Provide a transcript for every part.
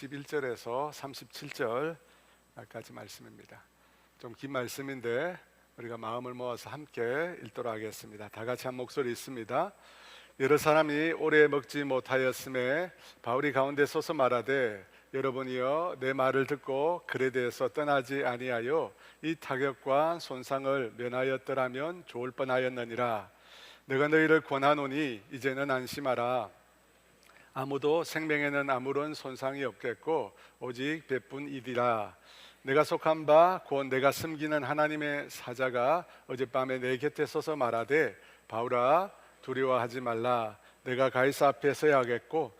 11절에서 37절까지 말씀입니다. 좀 긴 말씀인데 우리가 마음을 모아서 함께 읽도록 하겠습니다. 다 같이 한 목소리 있습니다. 여러 사람이 오래 먹지 못하였음에 바울이 가운데 서서 말하되, 여러분이여 내 말을 듣고 그레데에서 떠나지 아니하여 이 타격과 손상을 면하였더라면 좋을 뻔하였느니라. 내가 너희를 권하노니 이제는 안심하라. 아무도 생명에는 아무런 손상이 없겠고 오직 배뿐이디라. 내가 속한 바 곧 내가 섬기는 하나님의 사자가 어젯밤에 내 곁에 서서 말하되, 바울아 두려워하지 말라. 내가 가이사 앞에 서야 하겠고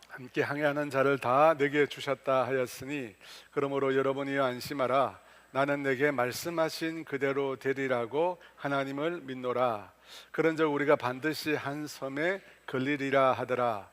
함께 항해하는 자를 다 내게 주셨다 하였으니, 그러므로 여러분이여 안심하라. 나는 내게 말씀하신 그대로 되리라고 하나님을 믿노라. 그런즉 우리가 반드시 한 섬에 걸리리라 하더라.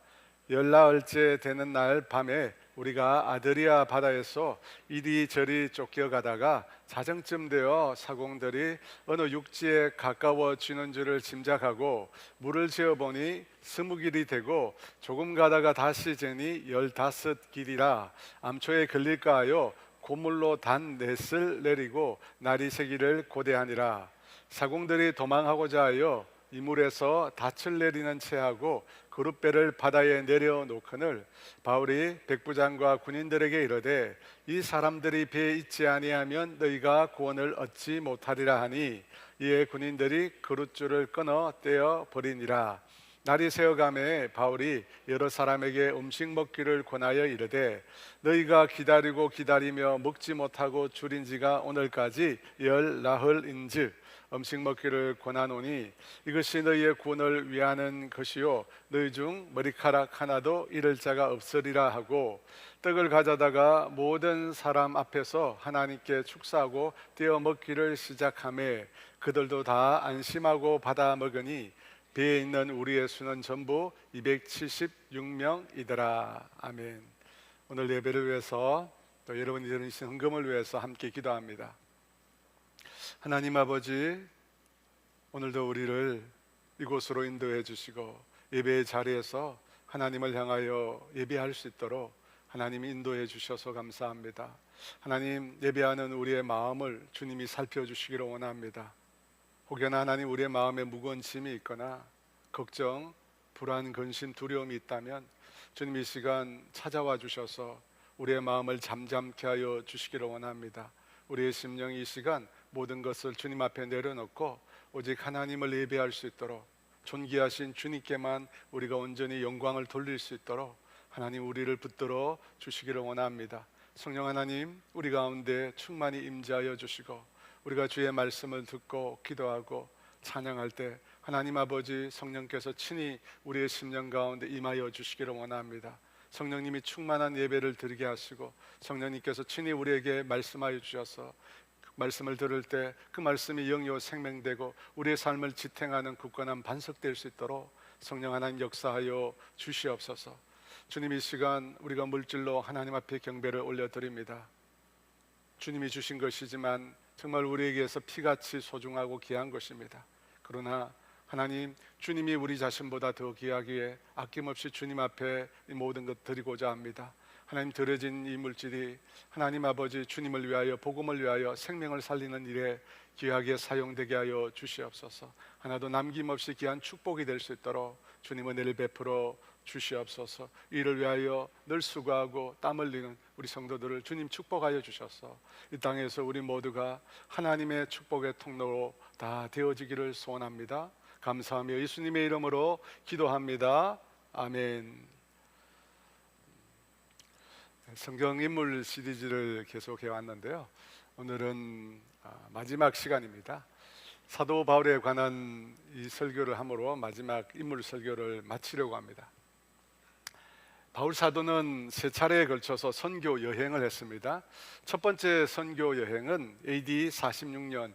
열나흘째 되는 날 밤에 우리가 아드리아 바다에서 이리저리 쫓겨가다가 자정쯤 되어 사공들이 어느 육지에 가까워지는 줄을 짐작하고 물을 재어보니 20길이 되고 조금 가다가 다시 재니 15길이라. 암초에 걸릴까 하여 고물로 단 넷을 내리고 날이 새기를 고대하니라. 사공들이 도망하고자 하여 이물에서 닻을 내리는 채하고 그룻배를 바다에 내려놓거늘 바울이 백부장과 군인들에게 이르되, 이 사람들이 배에 있지 아니하면 너희가 구원을 얻지 못하리라 하니, 이에 군인들이 그룻줄을 끊어 떼어 버리니라. 날이 새어가매 바울이 여러 사람에게 음식 먹기를 권하여 이르되, 너희가 기다리고 기다리며 먹지 못하고 줄인 지가 오늘까지 10나흘인즉 음식 먹기를 권하노니 이것이 너희의 구원을 위하는 것이요 너희 중 머리카락 하나도 잃을 자가 없으리라 하고, 떡을 가져다가 모든 사람 앞에서 하나님께 축사하고 떼어 먹기를 시작하매 그들도 다 안심하고 받아 먹으니 배에 있는 우리의 수는 전부 276명이더라. 아멘. 오늘 예배를 위해서 또 여러분이 드리신 헌금을 위해서 함께 기도합니다. 하나님 아버지, 오늘도 우리를 이곳으로 인도해 주시고 예배의 자리에서 하나님을 향하여 예배할 수 있도록 하나님이 인도해 주셔서 감사합니다. 하나님, 예배하는 우리의 마음을 주님이 살펴주시기를 원합니다. 혹여나 하나님 우리의 마음에 무거운 짐이 있거나 걱정, 불안, 근심, 두려움이 있다면 주님 이 시간 찾아와 주셔서 우리의 마음을 잠잠케 하여 주시기를 원합니다. 우리의 심령이 이 시간 모든 것을 주님 앞에 내려놓고 오직 하나님을 예배할 수 있도록, 존귀하신 주님께만 우리가 온전히 영광을 돌릴 수 있도록 하나님 우리를 붙들어 주시기를 원합니다. 성령 하나님, 우리 가운데 충만히 임재하여 주시고 우리가 주의 말씀을 듣고 기도하고 찬양할 때 하나님 아버지 성령께서 친히 우리의 심령 가운데 임하여 주시기를 원합니다. 성령님이 충만한 예배를 드리게 하시고 성령님께서 친히 우리에게 말씀하여 주셔서 말씀을 들을 때 그 말씀이 영이요 생명되고 우리의 삶을 지탱하는 굳건한 반석될 수 있도록 성령 하나님 역사하여 주시옵소서. 주님, 이 시간 우리가 물질로 하나님 앞에 경배를 올려드립니다. 주님이 주신 것이지만 정말 우리에게서 피같이 소중하고 귀한 것입니다. 그러나 하나님, 주님이 우리 자신보다 더 귀하기에 아낌없이 주님 앞에 이 모든 것 드리고자 합니다. 하나님, 드려진 이 물질이 하나님 아버지 주님을 위하여, 복음을 위하여 생명을 살리는 일에 귀하게 사용되게 하여 주시옵소서. 하나도 남김없이 귀한 축복이 될 수 있도록 주님 은혜를 베풀어 주시옵소서. 이를 위하여 늘 수고하고 땀 흘리는 우리 성도들을 주님 축복하여 주셔서 이 땅에서 우리 모두가 하나님의 축복의 통로로 다 되어지기를 소원합니다. 감사하며 예수님의 이름으로 기도합니다. 아멘. 성경 인물 시리즈를 계속해 왔는데요, 오늘은 마지막 시간입니다. 사도 바울에 관한 이 설교를 함으로 마지막 인물 설교를 마치려고 합니다. 바울 사도는 세 차례에 걸쳐서 선교 여행을 했습니다. 첫 번째 선교 여행은 AD 46년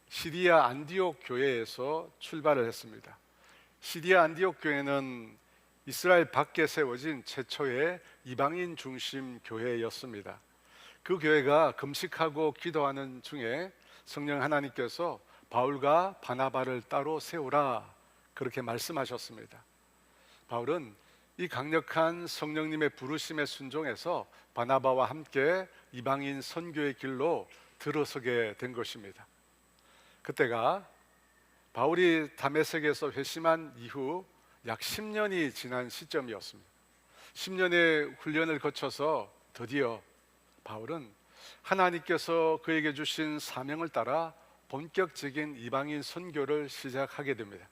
시리아 안디옥 교회에서 출발을 했습니다. 시리아 안디옥 교회는 이스라엘 밖에 세워진 최초의 이방인 중심 교회였습니다. 그 교회가 금식하고 기도하는 중에 성령 하나님께서 바울과 바나바를 따로 세우라 그렇게 말씀하셨습니다. 바울은 이 강력한 성령님의 부르심에 순종해서 바나바와 함께 이방인 선교의 길로 들어서게 된 것입니다. 그때가 바울이 다메섹에서 회심한 이후 약 10년이 지난 시점이었습니다. 10년의 훈련을 거쳐서 드디어 바울은 하나님께서 그에게 주신 사명을 따라 본격적인 이방인 선교를 시작하게 됩니다.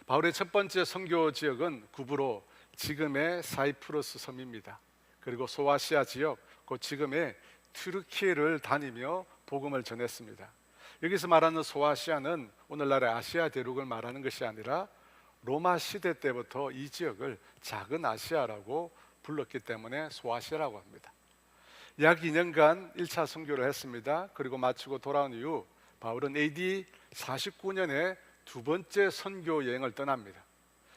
바울의 첫 번째 선교 지역은 구브로, 지금의 사이프러스 섬입니다. 그리고 소아시아 지역, 곧 지금의 튀르키예를 다니며 복음을 전했습니다. 여기서 말하는 소아시아는 오늘날의 아시아 대륙을 말하는 것이 아니라 로마 시대 때부터 이 지역을 작은 아시아라고 불렀기 때문에 소아시아라고 합니다. 약 2년간 1차 선교를 했습니다. 그리고 마치고 돌아온 이후 바울은 AD 49년에 두 번째 선교 여행을 떠납니다.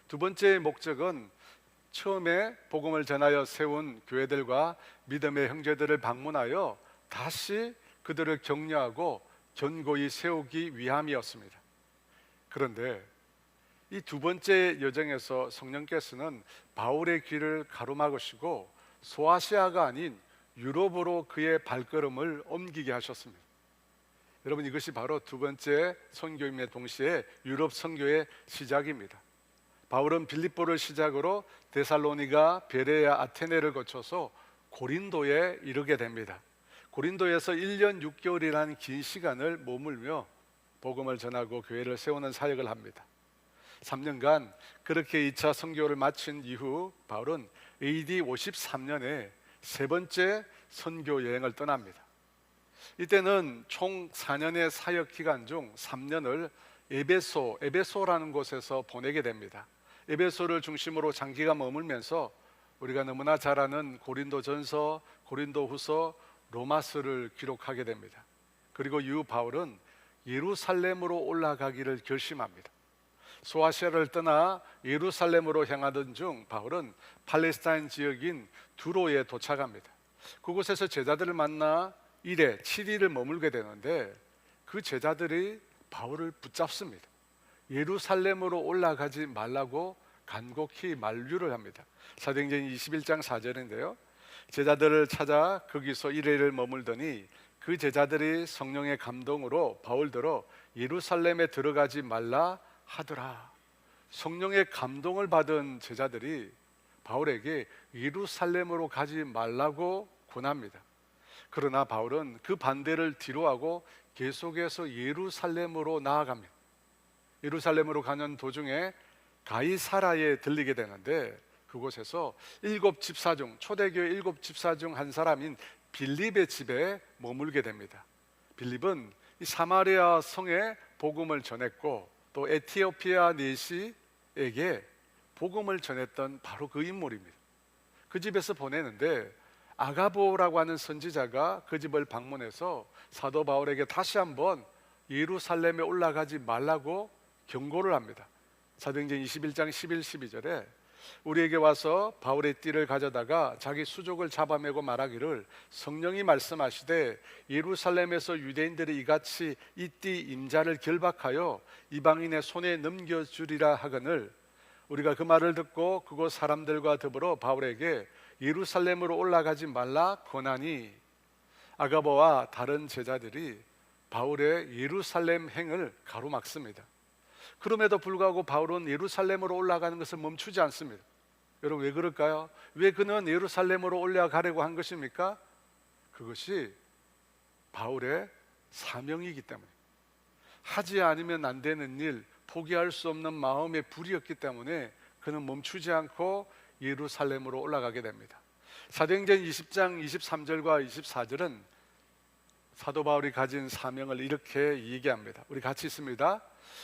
두 번째 목적은 처음에 복음을 전하여 세운 교회들과 믿음의 형제들을 방문하여 다시 그들을 격려하고 견고히 세우기 위함이었습니다. 그런데 이 두 번째 여정에서 성령께서는 바울의 길을 가로막으시고 소아시아가 아닌 유럽으로 그의 발걸음을 옮기게 하셨습니다. 여러분, 이것이 바로 두 번째 선교임의 동시에 유럽 선교의 시작입니다. 바울은 빌립보를 시작으로 데살로니가, 베레아, 아테네를 거쳐서 고린도에 이르게 됩니다. 고린도에서 1년 6개월이라는 긴 시간을 머물며 복음을 전하고 교회를 세우는 사역을 합니다. 3년간 그렇게 2차 선교를 마친 이후 바울은 AD 53년에 세 번째 선교 여행을 떠납니다. 이때는 총 4년의 사역 기간 중 3년을 에베소라는 곳에서 보내게 됩니다. 에베소를 중심으로 장기간 머물면서 우리가 너무나 잘 아는 고린도전서, 고린도후서, 로마서를 기록하게 됩니다. 그리고 이후 바울은 예루살렘으로 올라가기를 결심합니다. 소아시아를 떠나 예루살렘으로 향하던 중 바울은 팔레스타인 지역인 두로에 도착합니다. 그곳에서 제자들을 만나 7일을 머물게 되는데 그 제자들이 바울을 붙잡습니다. 예루살렘으로 올라가지 말라고 간곡히 만류를 합니다. 사도행전 21장 4절인데요. 제자들을 찾아 거기서 1일을 머물더니 그 제자들이 성령의 감동으로 바울더러 예루살렘에 들어가지 말라 하더라. 성령의 감동을 받은 제자들이 바울에게 예루살렘으로 가지 말라고 권합니다. 그러나 바울은 그 반대를 뒤로하고 계속해서 예루살렘으로 나아갑니다. 예루살렘으로 가는 도중에 가이사라에 들리게 되는데 그곳에서 초대교회 7집사 중 한 사람인 빌립의 집에 머물게 됩니다. 빌립은 이 사마리아 성에 복음을 전했고 또 에티오피아 내시에게 복음을 전했던 바로 그 인물입니다. 그 집에서 보내는데 아가보라고 하는 선지자가 그 집을 방문해서 사도 바울에게 다시 한번 예루살렘에 올라가지 말라고 경고를 합니다. 사도행전 21장 11, 12절에 우리에게 와서 바울의 띠를 가져다가 자기 수족을 잡아매고 말하기를 성령이 말씀하시되 예루살렘에서 유대인들이 이같이 이 띠 임자를 결박하여 이방인의 손에 넘겨주리라 하거늘 우리가 그 말을 듣고 그곳 사람들과 더불어 바울에게 예루살렘으로 올라가지 말라 권하니 아가보와 다른 제자들이 바울의 예루살렘 행을 가로막습니다. 그럼에도 불구하고 바울은 예루살렘으로 올라가는 것을 멈추지 않습니다. 여러분, 왜 그럴까요? 왜 그는 예루살렘으로 올라가려고 한 것입니까? 그것이 바울의 사명이기 때문에, 하지 않으면 안 되는 일, 포기할 수 없는 마음의 불이었기 때문에 그는 멈추지 않고 예루살렘으로 올라가게 됩니다. 사도행전 20장 23절과 24절은 사도 바울이 가진 사명을 이렇게 얘기합니다. 우리 같이 있습니다.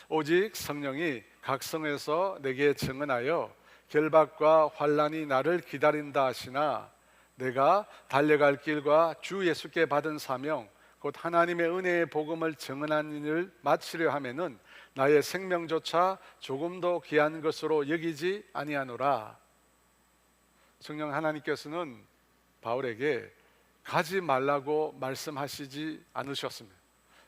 오직 성령이 각 성에서 내게 증언하여 결박과 환난이 나를 기다린다 하시나 내가 달려갈 길과 주 예수께 받은 사명 곧 하나님의 은혜의 복음을 증언하는 일을 마치려 하면은 나의 생명조차 조금도 귀한 것으로 여기지 아니하노라. 성령 하나님께서는 바울에게 가지 말라고 말씀하시지 않으셨습니다.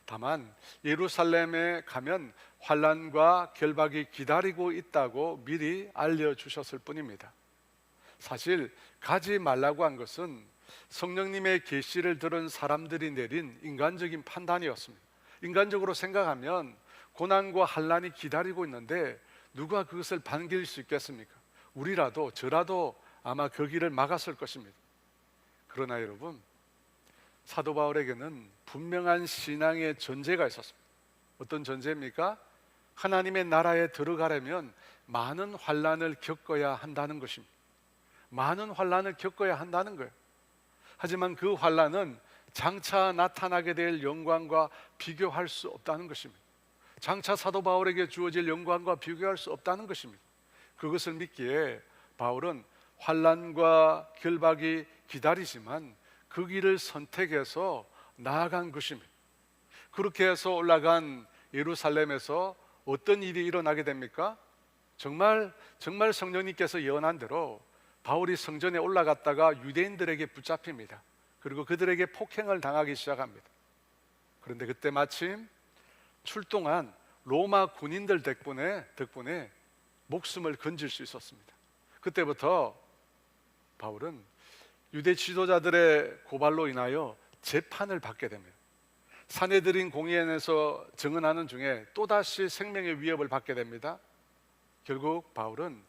다만 예루살렘에 가면 환난과 결박이 기다리고 있다고 미리 알려주셨을 뿐입니다. 사실 가지 말라고 한 것은 성령님의 계시를 들은 사람들이 내린 인간적인 판단이었습니다. 인간적으로 생각하면 고난과 환난이 기다리고 있는데 누가 그것을 반길 수 있겠습니까? 우리라도 저라도 아마 그 길을 막았을 것입니다. 그러나 여러분, 사도 바울에게는 분명한 신앙의 전제가 있었습니다. 어떤 전제입니까? 하나님의 나라에 들어가려면 많은 환난을 겪어야 한다는 것입니다. 많은 환난을 겪어야 한다는 거예요. 하지만 그 환난은 장차 나타나게 될 영광과 비교할 수 없다는 것입니다. 장차 사도 바울에게 주어질 영광과 비교할 수 없다는 것입니다. 그것을 믿기에 바울은 환난과 결박이 기다리지만 그 길을 선택해서 나아간 것입니다. 그렇게 해서 올라간 예루살렘에서 어떤 일이 일어나게 됩니까? 정말 성령님께서 예언한 대로 바울이 성전에 올라갔다가 유대인들에게 붙잡힙니다. 그리고 그들에게 폭행을 당하기 시작합니다. 그런데 그때 마침 출동한 로마 군인들 덕분에 목숨을 건질 수 있었습니다. 그때부터 바울은 유대 지도자들의 고발로 인하여 재판을 받게 됩니다. 사내들인 공회에서 증언하는 중에 또다시 생명의 위협을 받게 됩니다. 결국 바울은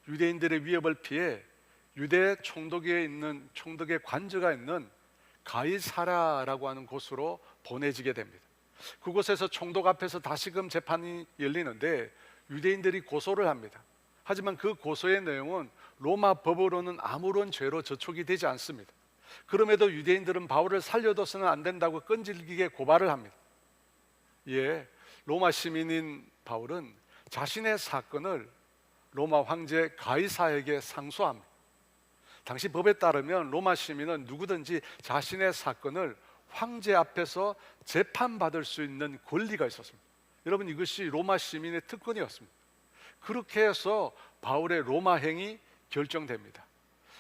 유대인들의 위협을 피해 유대 총독의 관저가 있는 가이사랴라고 하는 곳으로 보내지게 됩니다. 그곳에서 총독 앞에서 다시금 재판이 열리는데 유대인들이 고소를 합니다. 하지만 그 고소의 내용은 로마 법으로는 아무런 죄로 저촉이 되지 않습니다. 그럼에도 유대인들은 바울을 살려둬서는 안 된다고 끈질기게 고발을 합니다. 예, 로마 시민인 바울은 자신의 사건을 로마 황제 가이사에게 상소합니다. 당시 법에 따르면 로마 시민은 누구든지 자신의 사건을 황제 앞에서 재판받을 수 있는 권리가 있었습니다. 여러분, 이것이 로마 시민의 특권이었습니다. 그렇게 해서 바울의 로마행이 결정됩니다.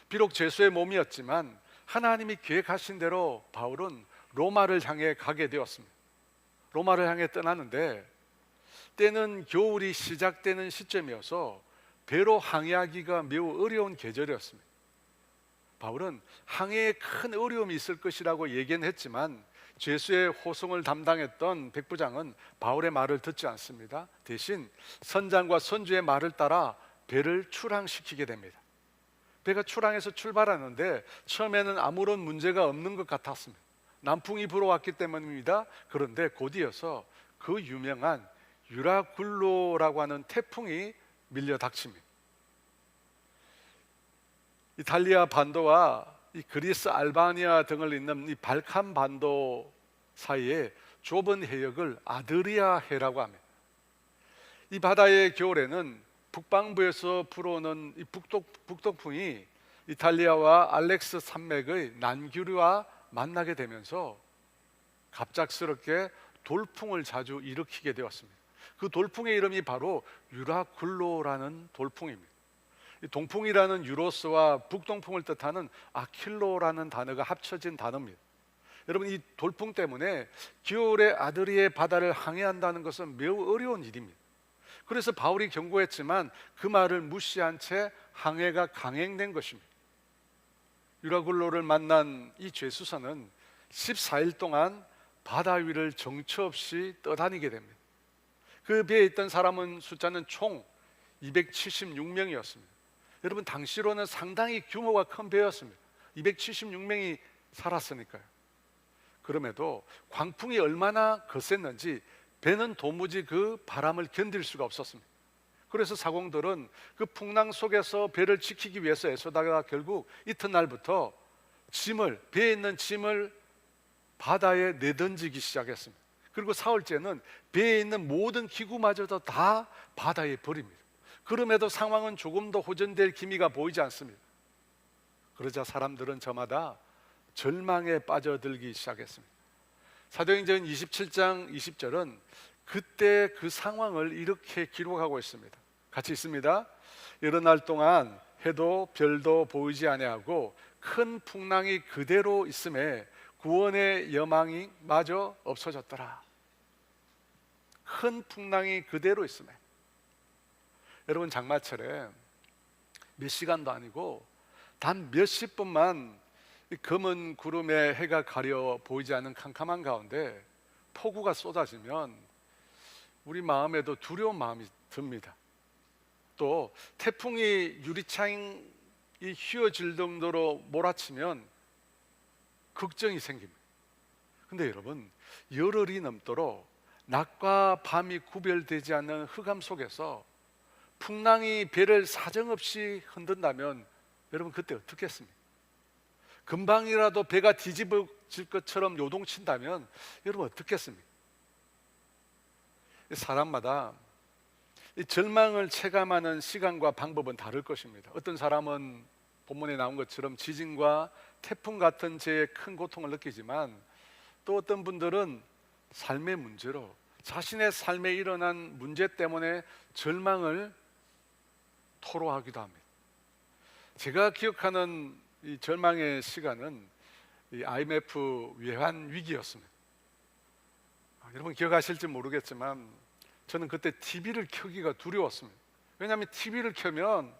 비록 죄수의 몸이었지만 하나님이 계획하신 대로 바울은 로마를 향해 가게 되었습니다. 로마를 향해 떠나는데 때는 겨울이 시작되는 시점이어서 배로 항해하기가 매우 어려운 계절이었습니다. 바울은 항해에 큰 어려움이 있을 것이라고 예견 했지만 죄수의 호송을 담당했던 백부장은 바울의 말을 듣지 않습니다. 대신 선장과 선주의 말을 따라 배를 출항시키게 됩니다. 배가 출항해서 출발하는데 처음에는 아무런 문제가 없는 것 같았습니다. 남풍이 불어왔기 때문입니다. 그런데 곧이어서 그 유명한 유라굴로라고 하는 태풍이 밀려 닥칩니다. 이탈리아 반도와 이 그리스 알바니아 등을 잇는 이 발칸 반도 사이에 좁은 해역을 아드리아 해라고 합니다. 이 바다의 겨울에는 북방부에서 불어오는 이 북동풍이 이탈리아와 알렉스 산맥의 난기류와 만나게 되면서 갑작스럽게 돌풍을 자주 일으키게 되었습니다. 그 돌풍의 이름이 바로 유라굴로라는 돌풍입니다. 동풍이라는 유로스와 북동풍을 뜻하는 아킬로라는 단어가 합쳐진 단어입니다. 여러분, 이 돌풍 때문에 겨울에 아드리의 바다를 항해한다는 것은 매우 어려운 일입니다. 그래서 바울이 경고했지만 그 말을 무시한 채 항해가 강행된 것입니다. 유라굴로를 만난 이 죄수선은 14일 동안 바다 위를 정처 없이 떠다니게 됩니다. 그 배에 있던 사람은 숫자는 총 276명이었습니다. 여러분, 당시로는 상당히 규모가 큰 배였습니다. 276명이 살았으니까요. 그럼에도 광풍이 얼마나 거셌는지 배는 도무지 그 바람을 견딜 수가 없었습니다. 그래서 사공들은 그 풍랑 속에서 배를 지키기 위해서 애쓰다가 결국 이튿날부터 배에 있는 짐을 바다에 내던지기 시작했습니다. 그리고 사흘째는 배에 있는 모든 기구마저도 다 바다에 버립니다. 그럼에도 상황은 조금 더 호전될 기미가 보이지 않습니다. 그러자 사람들은 저마다 절망에 빠져들기 시작했습니다. 사도행전 27장 20절은 그때 그 상황을 이렇게 기록하고 있습니다. 같이 있습니다. 여러 날 동안 해도 별도 보이지 아니하고 큰 풍랑이 그대로 있음에 구원의 여망이 마저 없어졌더라. 큰 풍랑이 그대로 있음에. 여러분, 장마철에 몇 시간도 아니고 단 몇십 분만 이 검은 구름에 해가 가려 보이지 않는 캄캄한 가운데 폭우가 쏟아지면 우리 마음에도 두려운 마음이 듭니다. 또 태풍이 유리창이 휘어질 정도로 몰아치면 걱정이 생깁니다. 근데 여러분, 열흘이 넘도록 낮과 밤이 구별되지 않는 흑암 속에서 풍랑이 배를 사정없이 흔든다면 여러분 그때 어떻겠습니까? 금방이라도 배가 뒤집어질 것처럼 요동친다면 여러분 어떻겠습니까? 사람마다 이 절망을 체감하는 시간과 방법은 다를 것입니다. 어떤 사람은 본문에 나온 것처럼 지진과 태풍 같은 재해에 큰 고통을 느끼지만, 또 어떤 분들은 삶의 문제로, 자신의 삶에 일어난 문제 때문에 절망을 토로하기도 합니다. 제가 기억하는 이 절망의 시간은 이 IMF 외환 위기였습니다. 여러분 기억하실지 모르겠지만 저는 그때 TV를 켜기가 두려웠습니다. 왜냐하면 TV를 켜면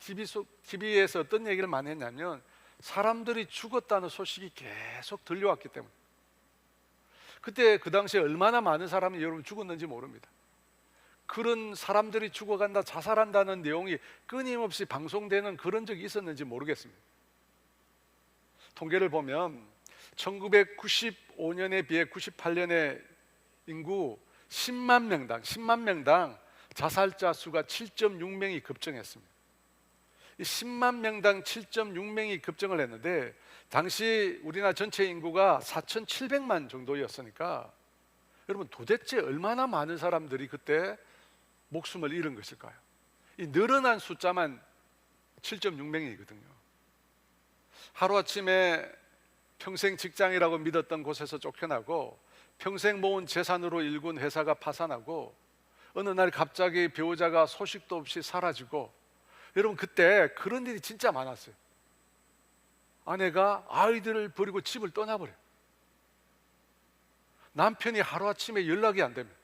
TV에서 어떤 얘기를 많이 했냐면 사람들이 죽었다는 소식이 계속 들려왔기 때문에. 그때 그 당시에 얼마나 많은 사람이 여러분 죽었는지 모릅니다. 그런 사람들이 죽어간다, 자살한다는 내용이 끊임없이 방송되는 그런 적이 있었는지 모르겠습니다. 통계를 보면 1995년에 비해 98년에 인구 10만 명당 자살자 수가 7.6명이 급증했습니다. 이 10만 명당 7.6명이 급증을 했는데 당시 우리나라 전체 인구가 4,700만 정도였으니까 여러분 도대체 얼마나 많은 사람들이 그때 목숨을 잃은 것일까요? 이 늘어난 숫자만 7.6명이거든요. 하루아침에 평생 직장이라고 믿었던 곳에서 쫓겨나고 평생 모은 재산으로 일군 회사가 파산하고 어느 날 갑자기 배우자가 소식도 없이 사라지고, 여러분 그때 그런 일이 진짜 많았어요. 아내가 아이들을 버리고 집을 떠나버려요. 남편이 하루아침에 연락이 안 됩니다.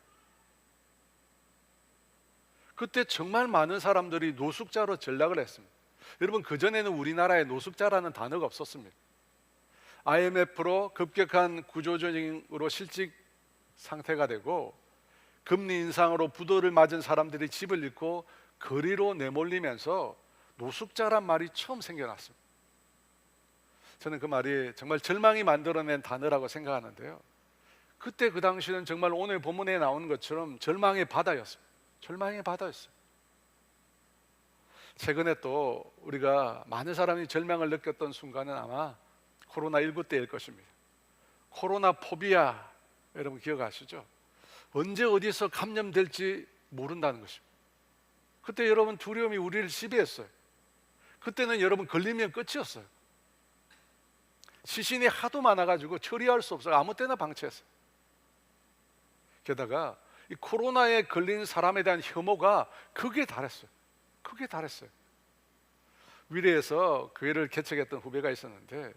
그때 정말 많은 사람들이 노숙자로 전락을 했습니다. 여러분 그전에는 우리나라에 노숙자라는 단어가 없었습니다. IMF로 급격한 구조조정으로 실직 상태가 되고 금리 인상으로 부도를 맞은 사람들이 집을 잃고 거리로 내몰리면서 노숙자란 말이 처음 생겨났습니다. 저는 그 말이 정말 절망이 만들어낸 단어라고 생각하는데요, 그때 그 당시는 정말 오늘 본문에 나오는 것처럼 절망의 바다였습니다. 절망의 바다였어요. 최근에 또 우리가 많은 사람이 절망을 느꼈던 순간은 아마 코로나19 때일 것입니다. 코로나 포비아, 여러분 기억하시죠? 언제 어디서 감염될지 모른다는 것입니다. 그때 여러분 두려움이 우리를 지배했어요. 그때는 여러분 걸리면 끝이었어요. 시신이 하도 많아가지고 처리할 수 없어요. 아무 때나 방치했어요. 게다가 이 코로나에 걸린 사람에 대한 혐오가 극에 달했어요. 극에 달했어요. 위례에서 교회를 개척했던 후배가 있었는데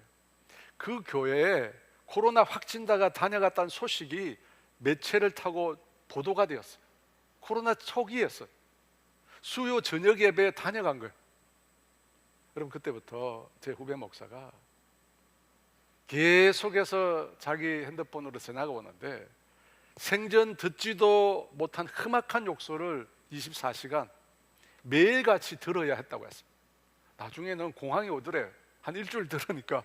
그 교회에 코로나 확진자가 다녀갔다는 소식이 매체를 타고 보도가 되었어요. 코로나 초기였어요. 수요 저녁 예배에 다녀간 거예요. 여러분 그때부터 제 후배 목사가 계속해서 자기 핸드폰으로 전화가 오는데 생전 듣지도 못한 험악한 욕설을 24시간 매일같이 들어야 했다고 했습니다. 나중에는 공황이 오더래요. 한 일주일 들으니까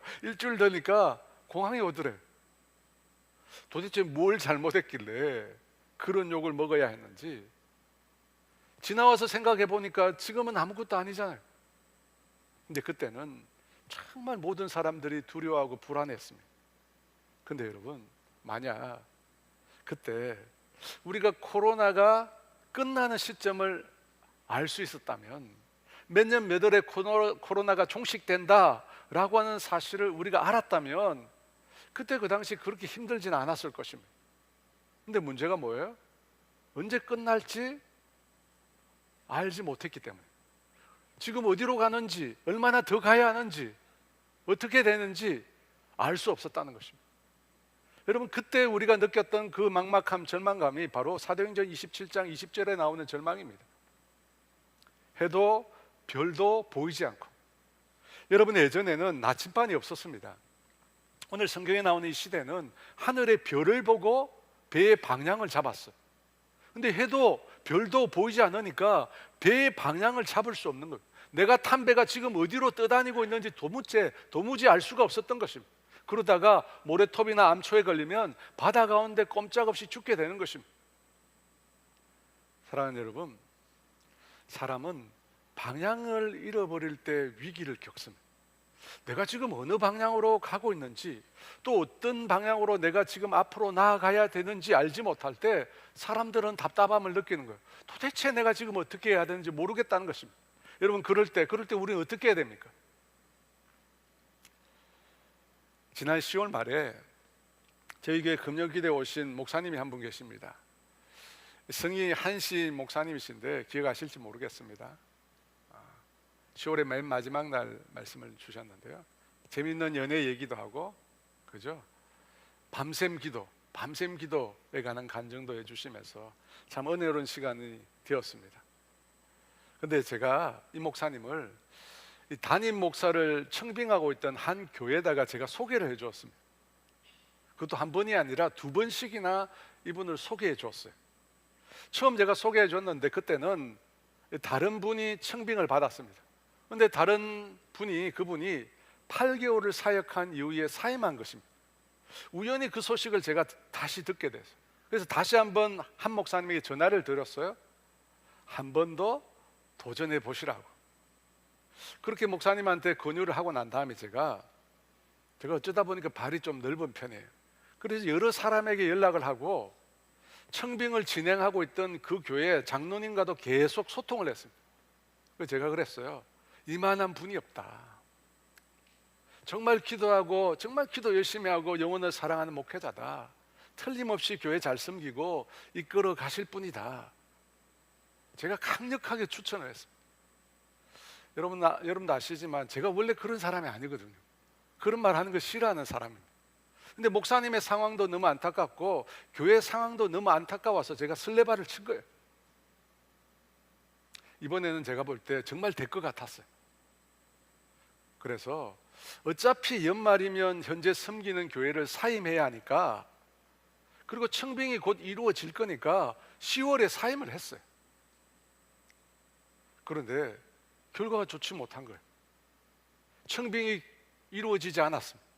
공황이 오더래요. 도대체 뭘 잘못했길래 그런 욕을 먹어야 했는지 지나와서 생각해 보니까 지금은 아무것도 아니잖아요. 근데 그때는 정말 모든 사람들이 두려워하고 불안했습니다. 근데 여러분 만약 그때 우리가 코로나가 끝나는 시점을 알 수 있었다면, 몇 년 몇 월에 코로나가 종식된다라고 하는 사실을 우리가 알았다면 그때 그 당시 그렇게 힘들지는 않았을 것입니다. 근데 문제가 뭐예요? 언제 끝날지 알지 못했기 때문에, 지금 어디로 가는지, 얼마나 더 가야 하는지, 어떻게 되는지 알 수 없었다는 것입니다. 여러분 그때 우리가 느꼈던 그 막막함, 절망감이 바로 사도행전 27장 20절에 나오는 절망입니다. 해도 별도 보이지 않고 여러분, 예전에는 나침반이 없었습니다. 오늘 성경에 나오는 이 시대는 하늘의 별을 보고 배의 방향을 잡았어요. 근데 해도 별도 보이지 않으니까 배의 방향을 잡을 수 없는 거예요. 내가 탄 배가 지금 어디로 떠다니고 있는지 도무지 알 수가 없었던 것입니다. 그러다가 모래톱이나 암초에 걸리면 바다 가운데 꼼짝없이 죽게 되는 것입니다. 사랑하는 여러분, 사람은 방향을 잃어버릴 때 위기를 겪습니다. 내가 지금 어느 방향으로 가고 있는지, 또 어떤 방향으로 내가 지금 앞으로 나아가야 되는지 알지 못할 때 사람들은 답답함을 느끼는 거예요. 도대체 내가 지금 어떻게 해야 되는지 모르겠다는 것입니다. 여러분, 그럴 때 우리는 어떻게 해야 됩니까? 지난 10월 말에 저희 교회 금요기대에 오신 목사님이 한 분 계십니다. 성이 한시 목사님이신데 기억하실지 모르겠습니다. 10월의 맨 마지막 날 말씀을 주셨는데요, 재밌는 연애 얘기도 하고, 그죠? 밤샘 기도에 관한 간증도 해주시면서 참 은혜로운 시간이 되었습니다. 근데 제가 이 목사님을, 이 담임 목사를 청빙하고 있던 한 교회에다가 제가 소개를 해주었습니다. 그것도 한 번이 아니라 2번씩이나 이분을 소개해 주었어요. 처음 제가 소개해 줬는데 그때는 다른 분이 청빙을 받았습니다. 근데 그분이 8개월을 사역한 이후에 사임한 것입니다. 우연히 그 소식을 제가 다시 듣게 됐어요. 그래서 다시 한번 한 목사님에게 전화를 드렸어요. 한 번 더 도전해 보시라고. 그렇게 목사님한테 권유를 하고 난 다음에 제가 어쩌다 보니까 발이 좀 넓은 편이에요. 그래서 여러 사람에게 연락을 하고 청빙을 진행하고 있던 그 교회 장로님과도 계속 소통을 했습니다. 그래서 제가 그랬어요. 이만한 분이 없다. 정말 기도 열심히 하고 영혼을 사랑하는 목회자다. 틀림없이 교회 잘 섬기고 이끌어 가실 분이다. 제가 강력하게 추천을 했습니다. 여러분도 아시지만 제가 원래 그런 사람이 아니거든요. 그런 말 하는 거 싫어하는 사람입니다. 근데 목사님의 상황도 너무 안타깝고 교회 상황도 너무 안타까워서 제가 설레발을 친 거예요. 이번에는 제가 볼 때 정말 될 것 같았어요. 그래서 어차피 연말이면 현재 섬기는 교회를 사임해야 하니까, 그리고 청빙이 곧 이루어질 거니까 10월에 사임을 했어요. 그런데 결과가 좋지 못한 거예요. 청빙이 이루어지지 않았습니다.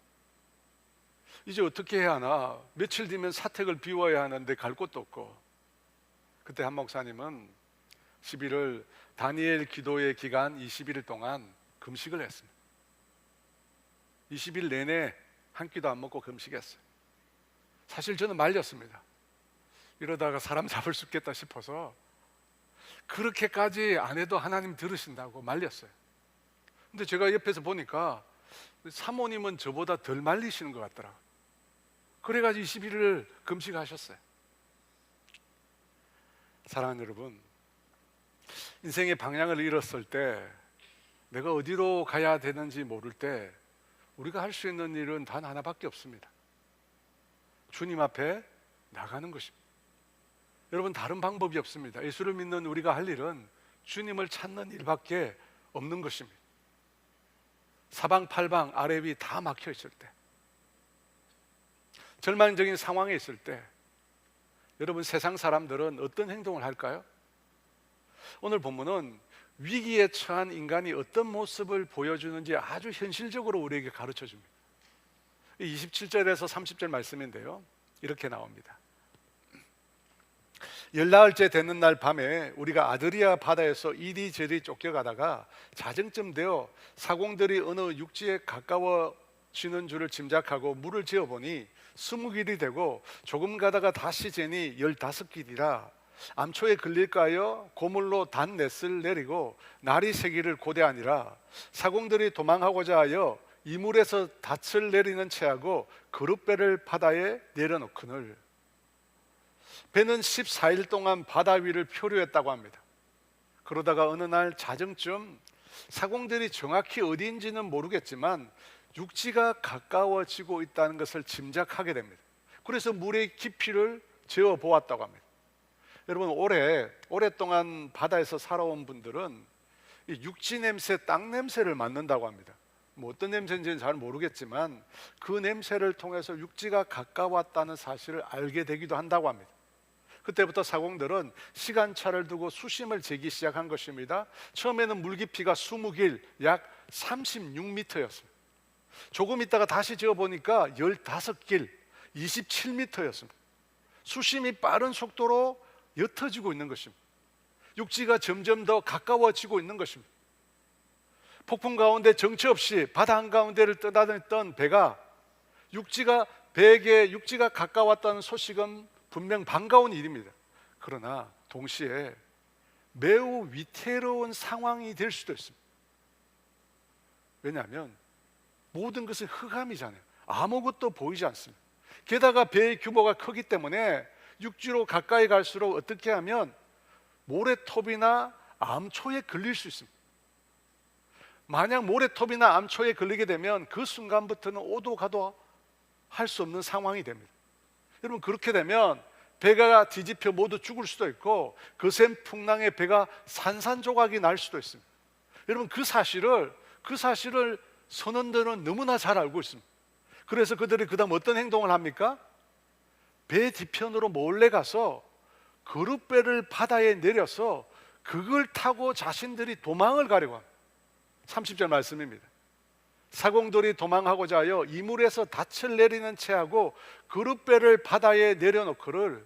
이제 어떻게 해야 하나? 며칠 뒤면 사택을 비워야 하는데 갈 곳도 없고, 그때 한 목사님은 11월 다니엘 기도의 기간 21일 동안 금식을 했습니다. 20일 내내 한 끼도 안 먹고 금식했어요. 사실 저는 말렸습니다. 이러다가 사람 잡을 수 있겠다 싶어서 그렇게까지 안 해도 하나님 들으신다고 말렸어요. 근데 제가 옆에서 보니까 사모님은 저보다 덜 말리시는 것 같더라고요. 그래가지고 21일을 금식하셨어요. 사랑하는 여러분, 인생의 방향을 잃었을 때, 내가 어디로 가야 되는지 모를 때 우리가 할 수 있는 일은 단 하나밖에 없습니다. 주님 앞에 나가는 것입니다. 여러분, 다른 방법이 없습니다. 예수를 믿는 우리가 할 일은 주님을 찾는 일밖에 없는 것입니다. 사방팔방 아래 위 다 막혀 있을 때, 절망적인 상황에 있을 때, 여러분, 세상 사람들은 어떤 행동을 할까요? 오늘 본문은 위기에 처한 인간이 어떤 모습을 보여주는지 아주 현실적으로 우리에게 가르쳐 줍니다. 27절에서 30절 말씀인데요, 이렇게 나옵니다. 열나흘째 되는 날 밤에 우리가 아드리아 바다에서 이리저리 쫓겨가다가 자정쯤 되어 사공들이 어느 육지에 가까워지는 줄을 짐작하고 물을 지어보니 20길이 되고, 조금 가다가 다시 재니 15길이라 암초에 걸릴까 하여 고물로 단넷을 내리고 날이 새기를 고대하니라. 사공들이 도망하고자 하여 이물에서 닻을 내리는 채하고 그릇배를 바다에 내려놓거늘, 배는 14일 동안 바다 위를 표류했다고 합니다. 그러다가 어느 날 자정쯤 사공들이 정확히 어디인지는 모르겠지만 육지가 가까워지고 있다는 것을 짐작하게 됩니다. 그래서 물의 깊이를 재어 보았다고 합니다. 여러분, 오랫동안 바다에서 살아온 분들은 이 육지 냄새, 땅 냄새를 맡는다고 합니다. 뭐 어떤 냄새인지는 잘 모르겠지만 그 냄새를 통해서 육지가 가까웠다는 사실을 알게 되기도 한다고 합니다. 그때부터 사공들은 시간차를 두고 수심을 재기 시작한 것입니다. 처음에는 물 깊이가 20길, 약 36m였어요. 조금 있다가 다시 재어보니까 15길, 27m였습니다. 수심이 빠른 속도로 옅어지고 있는 것입니다. 육지가 점점 더 가까워지고 있는 것입니다. 폭풍 가운데 정처 없이 바다 한가운데를 떠다녔던 배가 배에게 육지가 가까웠다는 소식은 분명 반가운 일입니다. 그러나 동시에 매우 위태로운 상황이 될 수도 있습니다. 왜냐하면 모든 것은 흑암이잖아요. 아무것도 보이지 않습니다. 게다가 배의 규모가 크기 때문에 육지로 가까이 갈수록 어떻게 하면 모래톱이나 암초에 걸릴 수 있습니다. 만약 모래톱이나 암초에 걸리게 되면 그 순간부터는 오도 가도 할 수 없는 상황이 됩니다. 여러분, 그렇게 되면 배가 뒤집혀 모두 죽을 수도 있고 거센 풍랑에 배가 산산조각이 날 수도 있습니다. 여러분, 그 사실을 선원들은 너무나 잘 알고 있습니다. 그래서 그들이 그 다음 어떤 행동을 합니까? 배 뒤편으로 몰래 가서 그룻배를 바다에 내려서 그걸 타고 자신들이 도망을 가려고 합니다. 30절 말씀입니다. 사공들이 도망하고자 하여 이물에서 닻을 내리는 채하고 그룻배를 바다에 내려놓거를.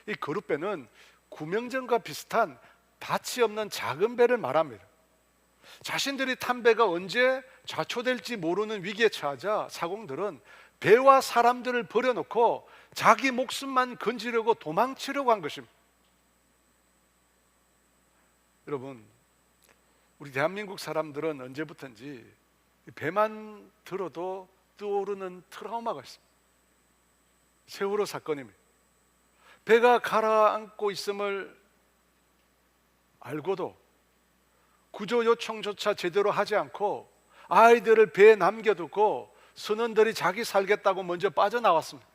이 그룻배는 구명정과 비슷한 닻이 없는 작은 배를 말합니다. 자신들이 탄 배가 언제 좌초될지 모르는 위기에 처하자 사공들은 배와 사람들을 버려놓고 자기 목숨만 건지려고 도망치려고 한 것입니다. 여러분, 우리 대한민국 사람들은 언제부턴지 배만 들어도 떠오르는 트라우마가 있습니다. 세월호 사건입니다. 배가 가라앉고 있음을 알고도 구조 요청조차 제대로 하지 않고 아이들을 배에 남겨두고 선원들이 자기 살겠다고 먼저 빠져나왔습니다.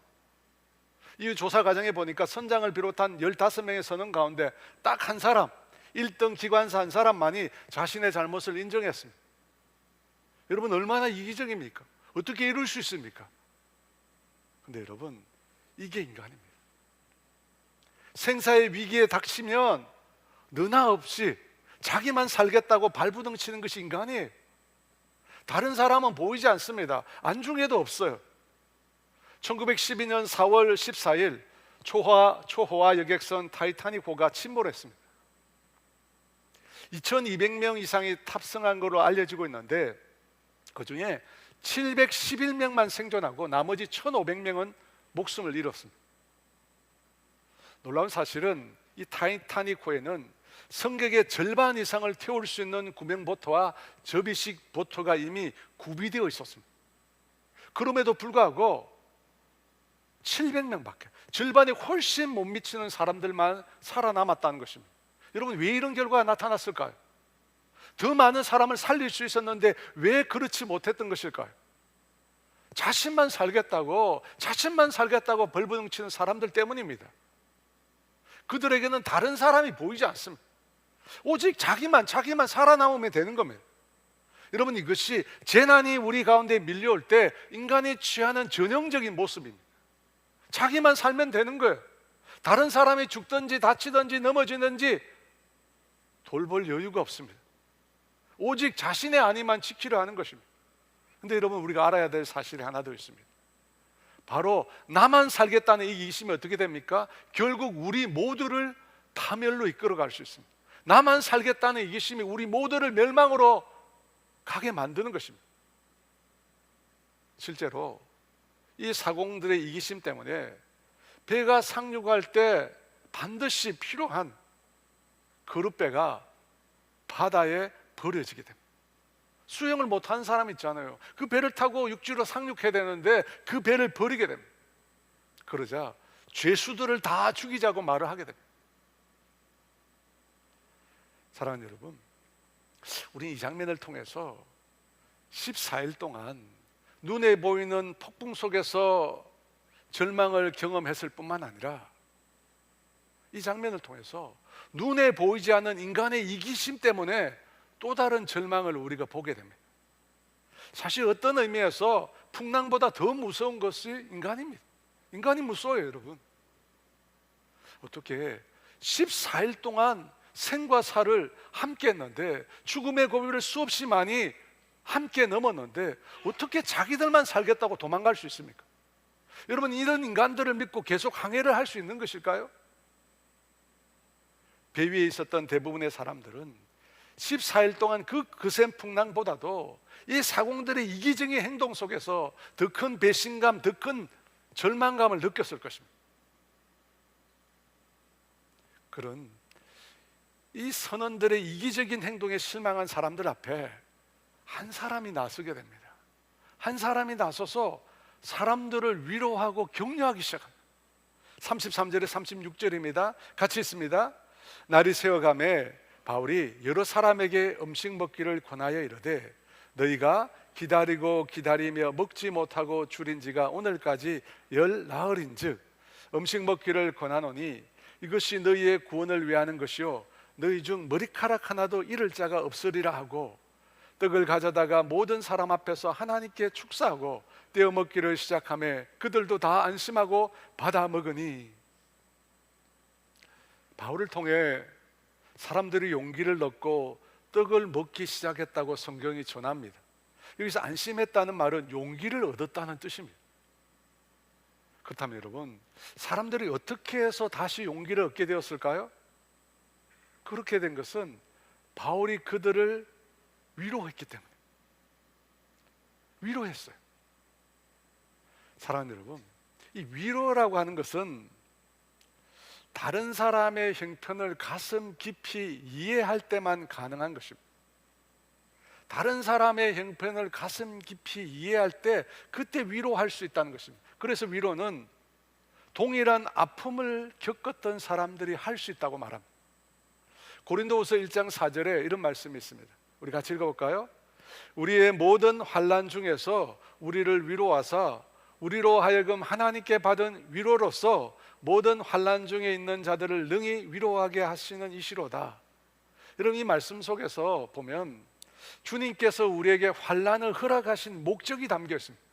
이 조사 과정에 보니까 선장을 비롯한 15명의 선원 가운데 딱 한 사람, 1등 기관사 한 사람만이 자신의 잘못을 인정했습니다. 여러분, 얼마나 이기적입니까? 어떻게 이룰 수 있습니까? 근데 여러분, 이게 인간입니다. 생사의 위기에 닥치면 너나 없이 자기만 살겠다고 발부둥 치는 것이 인간이에요. 다른 사람은 보이지 않습니다. 안중에도 없어요. 1912년 4월 14일 초호화 여객선 타이타닉호가 침몰했습니다. 2200명 이상이 탑승한 것으로 알려지고 있는데 그 중에 711명만 생존하고 나머지 1500명은 목숨을 잃었습니다. 놀라운 사실은 이 타이타닉호에는 승객의 절반 이상을 태울 수 있는 구명보트와 접이식 보트가 이미 구비되어 있었습니다. 그럼에도 불구하고 700명밖에, 절반이 훨씬 못 미치는 사람들만 살아남았다는 것입니다. 여러분, 왜 이런 결과가 나타났을까요? 더 많은 사람을 살릴 수 있었는데 왜 그렇지 못했던 것일까요? 자신만 살겠다고 벌부둥 치는 사람들 때문입니다. 그들에게는 다른 사람이 보이지 않습니다. 오직 자기만 살아남으면 되는 겁니다. 여러분, 이것이 재난이 우리 가운데 밀려올 때 인간이 취하는 전형적인 모습입니다. 자기만 살면 되는 거예요. 다른 사람이 죽든지 다치든지 넘어지든지 돌볼 여유가 없습니다. 오직 자신의 안위만 지키려 하는 것입니다. 그런데 여러분, 우리가 알아야 될 사실이 하나 더 있습니다. 바로 나만 살겠다는 이 이기심이 어떻게 됩니까? 결국 우리 모두를 파멸로 이끌어갈 수 있습니다. 나만 살겠다는 이기심이 우리 모두를 멸망으로 가게 만드는 것입니다. 실제로 이 사공들의 이기심 때문에 배가 상륙할 때 반드시 필요한 그룻배가 바다에 버려지게 됩니다. 수영을 못하는 사람 있잖아요. 그 배를 타고 육지로 상륙해야 되는데 그 배를 버리게 됩니다. 그러자 죄수들을 다 죽이자고 말을 하게 됩니다. 사랑하는 여러분, 우리는 이 장면을 통해서 14일 동안 눈에 보이는 폭풍 속에서 절망을 경험했을 뿐만 아니라 이 장면을 통해서 눈에 보이지 않는 인간의 이기심 때문에 또 다른 절망을 우리가 보게 됩니다. 사실 어떤 의미에서 풍랑보다 더 무서운 것이 인간입니다. 인간이 무서워요, 여러분. 어떻게 14일 동안 생과 사를 함께 했는데, 죽음의 고비를 수없이 많이 함께 넘었는데 어떻게 자기들만 살겠다고 도망갈 수 있습니까? 여러분, 이런 인간들을 믿고 계속 항해를 할 수 있는 것일까요? 배 위에 있었던 대부분의 사람들은 14일 동안 그 거센 풍랑보다도 이 사공들의 이기적인 행동 속에서 더 큰 배신감, 더 큰 절망감을 느꼈을 것입니다. 그런 이 선원들의 이기적인 행동에 실망한 사람들 앞에 한 사람이 나서게 됩니다. 한 사람이 나서서 사람들을 위로하고 격려하기 시작합니다. 33절에 36절입니다. 같이 있습니다. 날이 새어가매 바울이 여러 사람에게 음식 먹기를 권하여 이르되 너희가 기다리고 기다리며 먹지 못하고 줄인 지가 오늘까지 10나흘인즉 음식 먹기를 권하노니 이것이 너희의 구원을 위하는 것이요 너희 중 머리카락 하나도 잃을 자가 없으리라 하고 떡을 가져다가 모든 사람 앞에서 하나님께 축사하고 떼어 먹기를 시작하며 그들도 다 안심하고 받아 먹으니, 바울을 통해 사람들이 용기를 얻고 떡을 먹기 시작했다고 성경이 전합니다. 여기서 안심했다는 말은 용기를 얻었다는 뜻입니다. 그렇다면 여러분, 사람들이 어떻게 해서 다시 용기를 얻게 되었을까요? 그렇게 된 것은 바울이 그들을 위로했기 때문에. 위로했어요. 사랑하는 여러분, 이 위로라고 하는 것은 다른 사람의 형편을 가슴 깊이 이해할 때만 가능한 것입니다. 다른 사람의 형편을 가슴 깊이 이해할 때 그때 위로할 수 있다는 것입니다. 그래서 위로는 동일한 아픔을 겪었던 사람들이 할 수 있다고 말합니다. 고린도후서 1장 4절에 이런 말씀이 있습니다. 우리 같이 읽어볼까요? 우리의 모든 환난 중에서 우리를 위로하사 우리로 하여금 하나님께 받은 위로로서 모든 환난 중에 있는 자들을 능히 위로하게 하시는 이시로다. 여러분, 이 말씀 속에서 보면 주님께서 우리에게 환난을 허락하신 목적이 담겨 있습니다.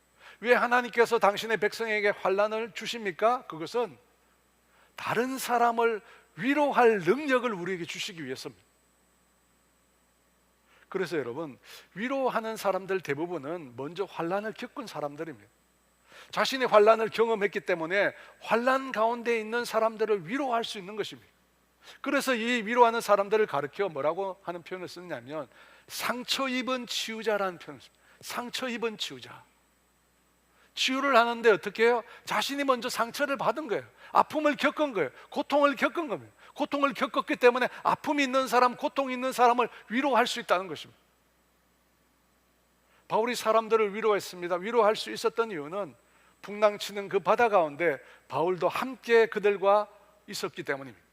왜 하나님께서 당신의 백성에게 환난을 주십니까? 그것은 다른 사람을 위로할 능력을 우리에게 주시기 위해서입니다. 그래서 여러분, 위로하는 사람들 대부분은 먼저 환난을 겪은 사람들입니다. 자신의 환난을 경험했기 때문에 환난 가운데 있는 사람들을 위로할 수 있는 것입니다. 그래서 이 위로하는 사람들을 가르쳐 뭐라고 하는 표현을 쓰느냐면 상처 입은 치유자라는 표현을 씁니다. 상처 입은 치유자. 치유를 하는데 어떻게 해요? 자신이 먼저 상처를 받은 거예요. 아픔을 겪은 거예요. 고통을 겪은 겁니다. 고통을 겪었기 때문에 아픔이 있는 사람, 고통이 있는 사람을 위로할 수 있다는 것입니다. 바울이 사람들을 위로했습니다. 위로할 수 있었던 이유는 풍랑치는 그 바다 가운데 바울도 함께 그들과 있었기 때문입니다.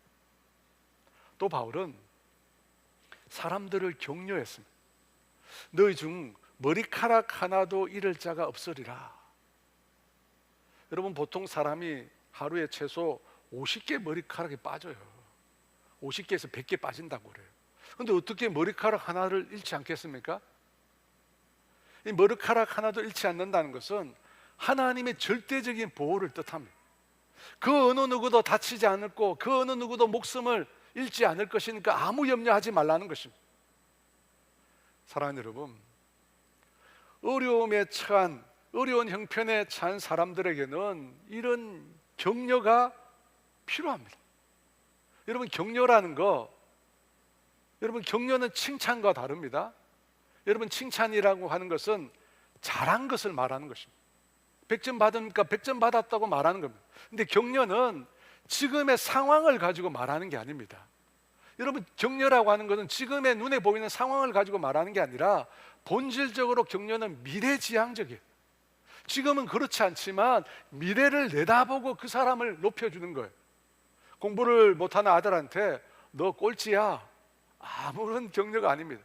또 바울은 사람들을 격려했습니다. 너희 중 머리카락 하나도 잃을 자가 없으리라. 여러분, 보통 사람이 하루에 최소 50개 머리카락이 빠져요. 50개에서 100개 빠진다고 그래요. 그런데 어떻게 머리카락 하나를 잃지 않겠습니까? 이 머리카락 하나도 잃지 않는다는 것은 하나님의 절대적인 보호를 뜻합니다. 그 어느 누구도 다치지 않고 그 어느 누구도 목숨을 잃지 않을 것이니까 아무 염려하지 말라는 것입니다. 사랑하는 여러분, 어려움에 처한, 어려운 형편에 처한 사람들에게는 이런 격려가 필요합니다. 여러분, 격려라는 거, 여러분, 격려는 칭찬과 다릅니다. 여러분, 칭찬이라고 하는 것은 잘한 것을 말하는 것입니다. 100점 받으니까 100점 받았다고 말하는 겁니다. 근데 격려는 지금의 상황을 가지고 말하는 게 아닙니다. 여러분, 격려라고 하는 것은 지금의 눈에 보이는 상황을 가지고 말하는 게 아니라 본질적으로 격려는 미래지향적이에요. 지금은 그렇지 않지만 미래를 내다보고 그 사람을 높여주는 거예요. 공부를 못하는 아들한테 너 꼴찌야, 아무런 격려가 아닙니다.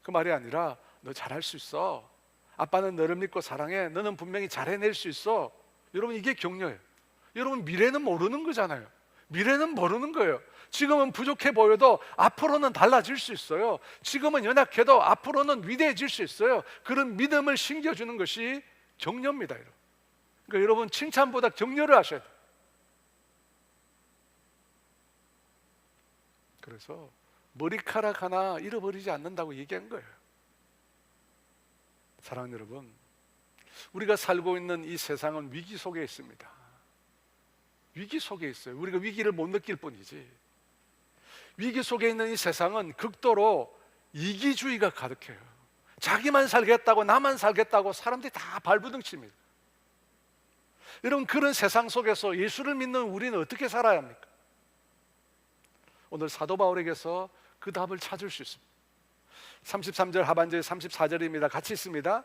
그 말이 아니라 너 잘할 수 있어, 아빠는 너를 믿고 사랑해, 너는 분명히 잘 해낼 수 있어. 여러분, 이게 격려예요. 여러분, 미래는 모르는 거잖아요. 미래는 모르는 거예요. 지금은 부족해 보여도 앞으로는 달라질 수 있어요. 지금은 연약해도 앞으로는 위대해질 수 있어요. 그런 믿음을 심겨주는 것이 격려입니다. 그러니까 여러분, 칭찬보다 격려를 하셔야 돼요. 그래서 머리카락 하나 잃어버리지 않는다고 얘기한 거예요. 사랑하는 여러분, 우리가 살고 있는 이 세상은 위기 속에 있습니다. 위기 속에 있어요. 우리가 위기를 못 느낄 뿐이지. 위기 속에 있는 이 세상은 극도로 이기주의가 가득해요. 자기만 살겠다고, 나만 살겠다고 사람들이 다 발부둥칩니다. 여러분, 그런 세상 속에서 예수를 믿는 우리는 어떻게 살아야 합니까? 오늘 사도 바울에게서 그 답을 찾을 수 있습니다. 33절 하반절 34절입니다. 같이 있습니다.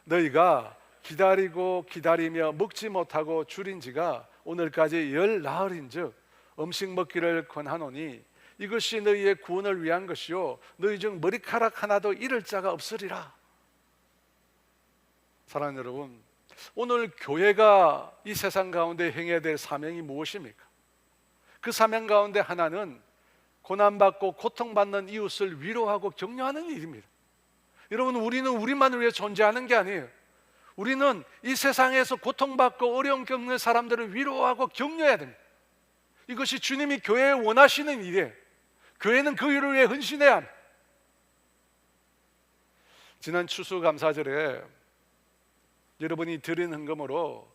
너희가 기다리고 기다리며 먹지 못하고 줄인 지가 오늘까지 10나흘인즉 음식 먹기를 권하노니 이것이 너희의 구원을 위한 것이요 너희 중 머리카락 하나도 잃을 자가 없으리라. 사랑하는 여러분, 오늘 교회가 이 세상 가운데 행해야 될 사명이 무엇입니까? 그 사명 가운데 하나는 고난받고 고통받는 이웃을 위로하고 격려하는 일입니다. 여러분, 우리는 우리만을 위해 존재하는 게 아니에요. 우리는 이 세상에서 고통받고 어려움 겪는 사람들을 위로하고 격려해야 됩니다. 이것이 주님이 교회에 원하시는 일이에요. 교회는 그 일을 위해 헌신해야 합니다. 지난 추수감사절에 여러분이 드린 헌금으로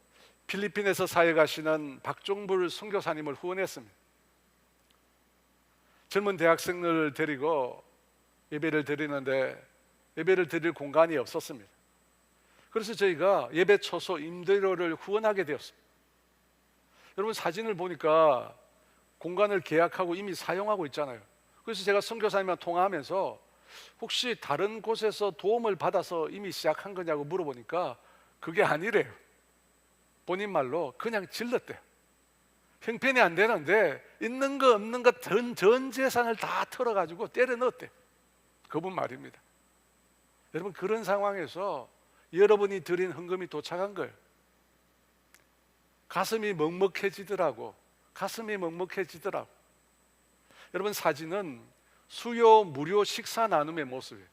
필리핀에서 사역 하시는 박종불 선교사님을 후원했습니다. 젊은 대학생들을 데리고 예배를 드리는데 예배를 드릴 공간이 없었습니다. 그래서 저희가 예배 초소 임대료를 후원하게 되었습니다. 여러분, 사진을 보니까 공간을 계약하고 이미 사용하고 있잖아요. 그래서 제가 선교사님과 통화하면서 혹시 다른 곳에서 도움을 받아서 이미 시작한 거냐고 물어보니까 그게 아니래요. 본인 말로 그냥 질렀대요. 형편이 안 되는데 있는 거 없는 거 전 재산을 다 털어가지고 때려 넣었대요. 그분 말입니다. 여러분, 그런 상황에서 여러분이 드린 헌금이 도착한 거예요. 가슴이 먹먹해지더라고. 여러분, 사진은 수요 무료 식사 나눔의 모습이에요.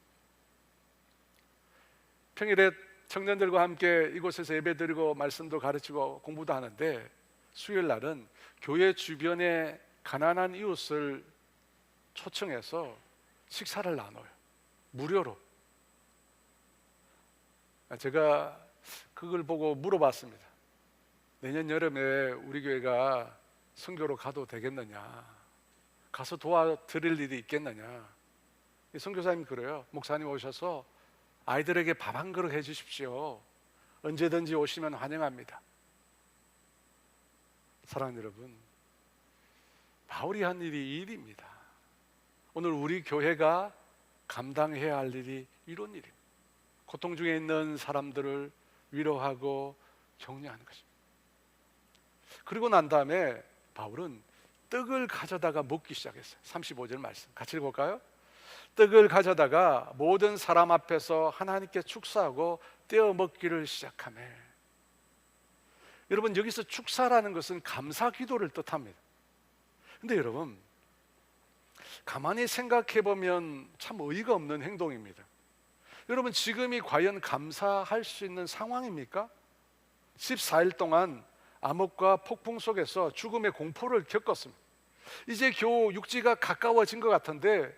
평일에 청년들과 함께 이곳에서 예배드리고 말씀도 가르치고 공부도 하는데 수요일 날은 교회 주변의 가난한 이웃을 초청해서 식사를 나눠요. 무료로. 제가 그걸 보고 물어봤습니다. 내년 여름에 우리 교회가 선교로 가도 되겠느냐, 가서 도와드릴 일이 있겠느냐. 선교사님이 그래요. 목사님 오셔서 아이들에게 밥 한 그릇 해주십시오. 언제든지 오시면 환영합니다. 사랑하는 여러분, 바울이 한 일이 이 일입니다. 오늘 우리 교회가 감당해야 할 일이 이런 일입니다. 고통 중에 있는 사람들을 위로하고 격려하는 것입니다. 그리고 난 다음에 바울은 떡을 가져다가 먹기 시작했어요. 35절 말씀 같이 읽어볼까요? 떡을 가져다가 모든 사람 앞에서 하나님께 축사하고 떼어 먹기를 시작하며. 여러분, 여기서 축사라는 것은 감사 기도를 뜻합니다. 근데 여러분, 가만히 생각해 보면 참 어이가 없는 행동입니다. 여러분, 지금이 과연 감사할 수 있는 상황입니까? 14일 동안 암흑과 폭풍 속에서 죽음의 공포를 겪었습니다. 이제 겨우 육지가 가까워진 것 같은데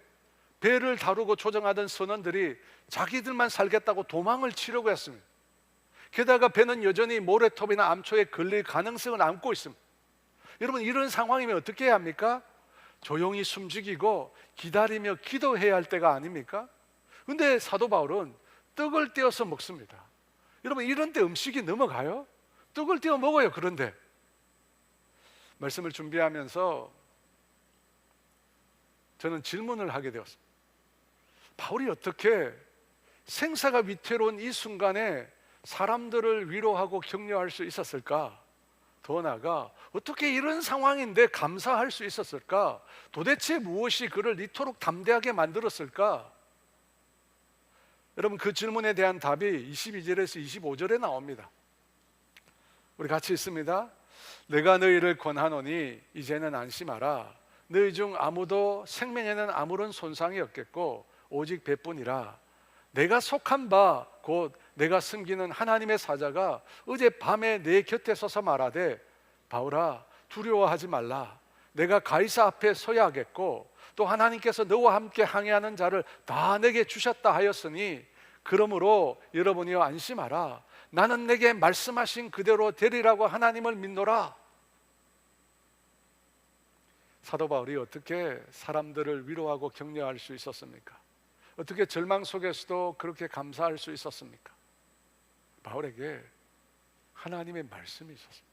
배를 다루고 조정하던 선원들이 자기들만 살겠다고 도망을 치려고 했습니다. 게다가 배는 여전히 모래톱이나 암초에 걸릴 가능성을 안고 있습니다. 여러분, 이런 상황이면 어떻게 해야 합니까? 조용히 숨죽이고 기다리며 기도해야 할 때가 아닙니까? 근데 사도 바울은 떡을 떼어서 먹습니다. 여러분, 이런 때 음식이 넘어가요? 떡을 떼어 먹어요. 그런데 말씀을 준비하면서 저는 질문을 하게 되었습니다. 바울이 어떻게 생사가 위태로운 이 순간에 사람들을 위로하고 격려할 수 있었을까? 더 나아가 어떻게 이런 상황인데 감사할 수 있었을까? 도대체 무엇이 그를 이토록 담대하게 만들었을까? 여러분, 그 질문에 대한 답이 22절에서 25절에 나옵니다. 우리 같이 읽습니다. 내가 너희를 권하노니 이제는 안심하라. 너희 중 아무도 생명에는 아무런 손상이 없겠고 오직 배뿐이라. 내가 속한 바 곧 내가 섬기는 하나님의 사자가 어제 밤에 내 곁에 서서 말하되 바울아 두려워하지 말라. 내가 가이사 앞에 서야 하겠고 또 하나님께서 너와 함께 항해하는 자를 다 내게 주셨다 하였으니 그러므로 여러분이여 안심하라. 나는 내게 말씀하신 그대로 되리라고 하나님을 믿노라. 사도 바울이 어떻게 사람들을 위로하고 격려할 수 있었습니까? 어떻게 절망 속에서도 그렇게 감사할 수 있었습니까? 바울에게 하나님의 말씀이 있었습니다.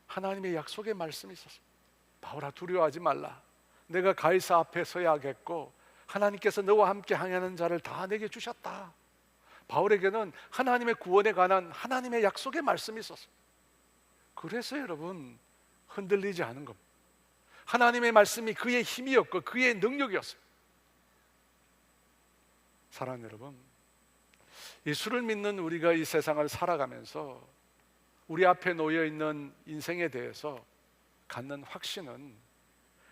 하나님의 약속의 말씀이 있었습니다. 바울아 두려워하지 말라. 내가 가이사 앞에 서야 하겠고 하나님께서 너와 함께 항해하는 자를 다 내게 주셨다. 바울에게는 하나님의 구원에 관한 하나님의 약속의 말씀이 있었습니다. 그래서 여러분 흔들리지 않은 겁니다. 하나님의 말씀이 그의 힘이었고 그의 능력이었습니다. 사랑하는 여러분, 예수를 믿는 우리가 이 세상을 살아가면서 우리 앞에 놓여 있는 인생에 대해서 갖는 확신은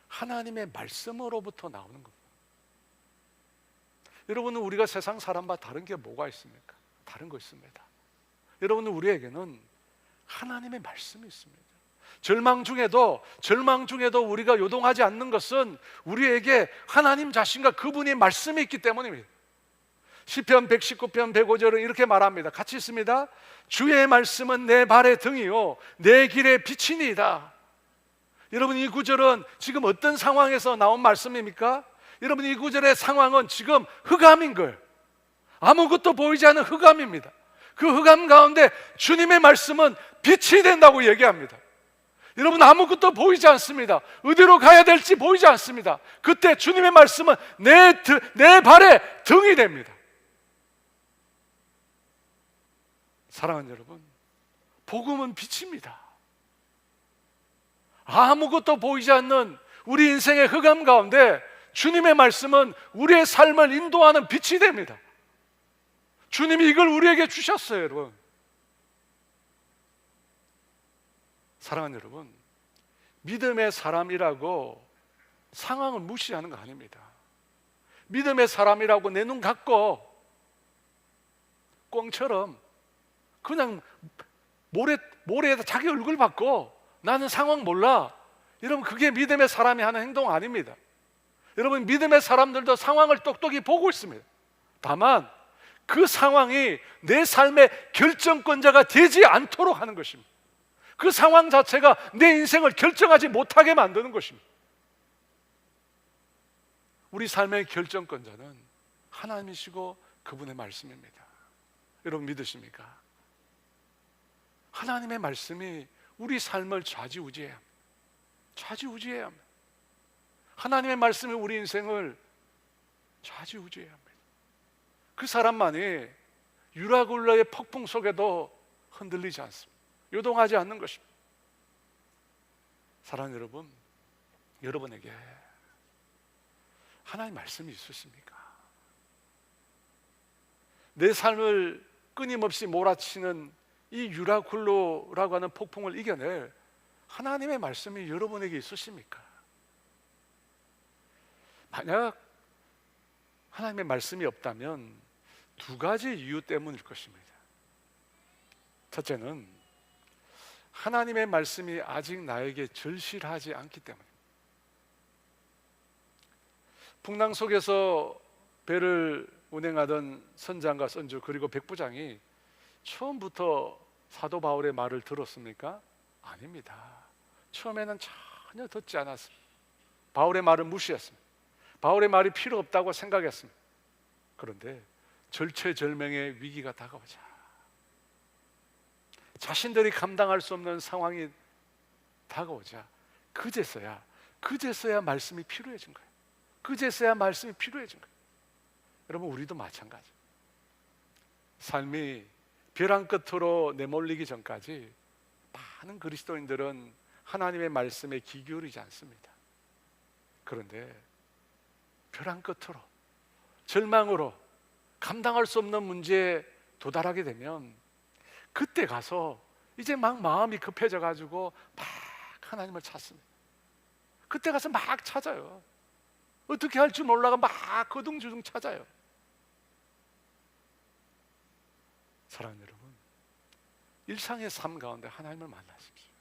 하나님의 말씀으로부터 나오는 겁니다. 여러분은 우리가 세상 사람과 다른 게 뭐가 있습니까? 다른 거 있습니다. 여러분은 우리에게는 하나님의 말씀이 있습니다. 절망 중에도 우리가 요동하지 않는 것은 우리에게 하나님 자신과 그분의 말씀이 있기 때문입니다. 시편 119편 105절은 이렇게 말합니다. 같이 있습니다. 주의 말씀은 내 발의 등이요 내 길의 빛이니이다. 여러분 이 구절은 지금 어떤 상황에서 나온 말씀입니까? 여러분 이 구절의 상황은 지금 흑암인 거예요. 아무것도 보이지 않는 흑암입니다. 그 흑암 가운데 주님의 말씀은 빛이 된다고 얘기합니다. 여러분 아무것도 보이지 않습니다. 어디로 가야 될지 보이지 않습니다. 그때 주님의 말씀은 내 발의 등이 됩니다. 사랑하는 여러분, 복음은 빛입니다. 아무것도 보이지 않는 우리 인생의 흑암 가운데 주님의 말씀은 우리의 삶을 인도하는 빛이 됩니다. 주님이 이걸 우리에게 주셨어요, 여러분. 사랑하는 여러분, 믿음의 사람이라고 상황을 무시하는 거 아닙니다. 믿음의 사람이라고 내 눈 감고 꽁처럼 그냥 모래에다 자기 얼굴 받고 나는 상황 몰라. 여러분 그게 믿음의 사람이 하는 행동 아닙니다. 여러분 믿음의 사람들도 상황을 똑똑히 보고 있습니다. 다만 그 상황이 내 삶의 결정권자가 되지 않도록 하는 것입니다. 그 상황 자체가 내 인생을 결정하지 못하게 만드는 것입니다. 우리 삶의 결정권자는 하나님이시고 그분의 말씀입니다. 여러분 믿으십니까? 하나님의 말씀이 우리 삶을 좌지우지해야 합니다. 좌지우지해야 합니다. 하나님의 말씀이 우리 인생을 좌지우지해야 합니다. 그 사람만이 유라굴라의 폭풍 속에도 흔들리지 않습니다. 요동하지 않는 것입니다. 사랑하는 여러분, 여러분에게 하나님의 말씀이 있으십니까? 내 삶을 끊임없이 몰아치는 이 유라굴로라고 하는 폭풍을 이겨낼 하나님의 말씀이 여러분에게 있으십니까? 만약 하나님의 말씀이 없다면 두 가지 이유 때문일 것입니다. 첫째는 하나님의 말씀이 아직 나에게 절실하지 않기 때문입니다. 풍랑 속에서 배를 운행하던 선장과 선주 그리고 백부장이 처음부터 사도 바울의 말을 들었습니까? 아닙니다. 처음에는 전혀 듣지 않았습니다. 바울의 말을 무시했습니다. 바울의 말이 필요 없다고 생각했습니다. 그런데 절체절명의 위기가 다가오자 자신들이 감당할 수 없는 상황이 다가오자 그제서야 말씀이 필요해진 거예요. 그제서야 말씀이 필요해진 거예요. 여러분 우리도 마찬가지. 삶이 벼랑 끝으로 내몰리기 전까지 많은 그리스도인들은 하나님의 말씀에 귀 기울이지 않습니다. 그런데 벼랑 끝으로 절망으로 감당할 수 없는 문제에 도달하게 되면 그때 가서 이제 막 마음이 급해져 가지고 막 하나님을 찾습니다. 그때 가서 막 찾아요. 어떻게 할 줄 몰라가 막 거둥주둥 찾아요. 사랑하는 여러분, 일상의 삶 가운데 하나님을 만나십시오.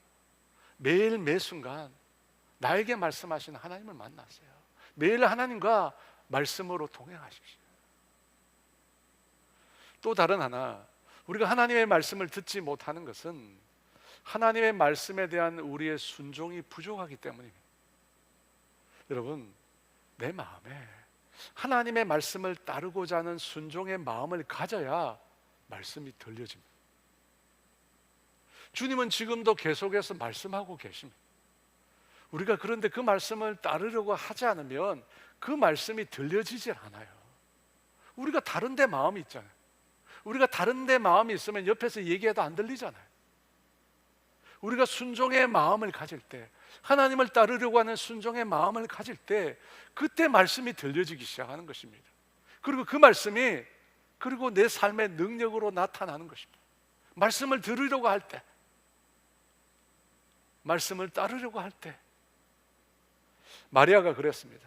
매일 매순간 나에게 말씀하시는 하나님을 만나세요. 매일 하나님과 말씀으로 동행하십시오. 또 다른 하나, 우리가 하나님의 말씀을 듣지 못하는 것은 하나님의 말씀에 대한 우리의 순종이 부족하기 때문입니다. 여러분, 내 마음에 하나님의 말씀을 따르고자 하는 순종의 마음을 가져야 말씀이 들려집니다. 주님은 지금도 계속해서 말씀하고 계십니다. 우리가 그런데 그 말씀을 따르려고 하지 않으면 그 말씀이 들려지질 않아요. 우리가 다른 데 마음이 있잖아요. 우리가 다른 데 마음이 있으면 옆에서 얘기해도 안 들리잖아요. 우리가 순종의 마음을 가질 때, 하나님을 따르려고 하는 순종의 마음을 가질 때, 그때 말씀이 들려지기 시작하는 것입니다. 그리고 그 말씀이 그리고 내 삶의 능력으로 나타나는 것입니다. 말씀을 들으려고 할 때, 말씀을 따르려고 할 때, 마리아가 그랬습니다.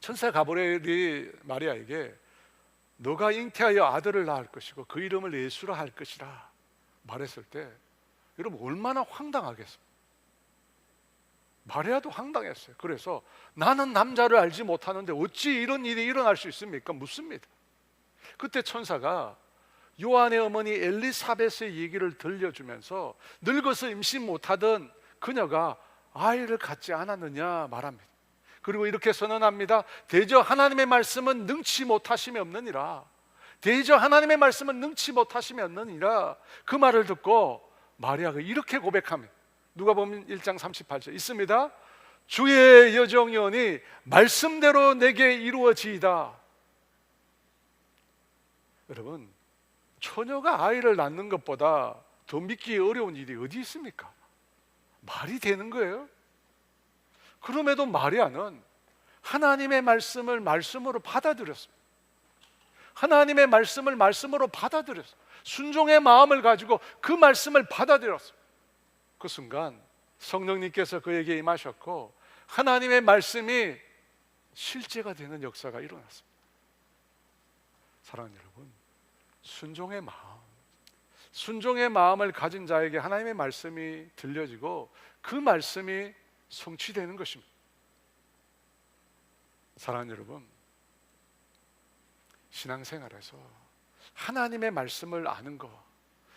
천사 가브리엘이 마리아에게 너가 잉태하여 아들을 낳을 것이고 그 이름을 예수라 할 것이라 말했을 때, 여러분 얼마나 황당하겠습니까? 마리아도 황당했어요. 그래서 나는 남자를 알지 못하는데 어찌 이런 일이 일어날 수 있습니까? 묻습니다. 그때 천사가 요한의 어머니 엘리사벳의 얘기를 들려주면서 늙어서 임신 못하던 그녀가 아이를 갖지 않았느냐 말합니다. 그리고 이렇게 선언합니다. 대저 하나님의 말씀은 능치 못하심이 없느니라. 대저 하나님의 말씀은 능치 못하심이 없느니라. 그 말을 듣고 마리아가 이렇게 고백합니다. 누가복음 1장 38절 있습니다. 주의 여정연이 말씀대로 내게 이루어지이다. 여러분, 처녀가 아이를 낳는 것보다 더 믿기 어려운 일이 어디 있습니까? 말이 되는 거예요? 그럼에도 마리아는 하나님의 말씀을 말씀으로 받아들였습니다. 하나님의 말씀을 말씀으로 받아들였어요. 순종의 마음을 가지고 그 말씀을 받아들였어요. 그 순간 성령님께서 그에게 임하셨고 하나님의 말씀이 실제가 되는 역사가 일어났습니다. 사랑하는 여러분, 순종의 마음을 가진 자에게 하나님의 말씀이 들려지고 그 말씀이 성취되는 것입니다. 사랑하는 여러분, 신앙생활에서 하나님의 말씀을 아는 것,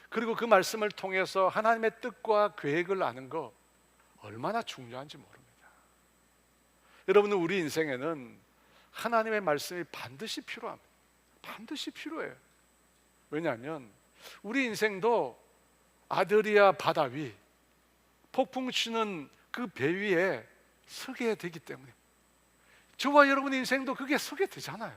그리고 그 말씀을 통해서 하나님의 뜻과 계획을 아는 것 얼마나 중요한지 모릅니다. 여러분은 우리 인생에는 하나님의 말씀이 반드시 필요합니다. 반드시 필요해요. 왜냐하면 우리 인생도 아드리아 바다 위, 폭풍 치는 그 배 위에 서게 되기 때문에 저와 여러분의 인생도 그게 서게 되잖아요.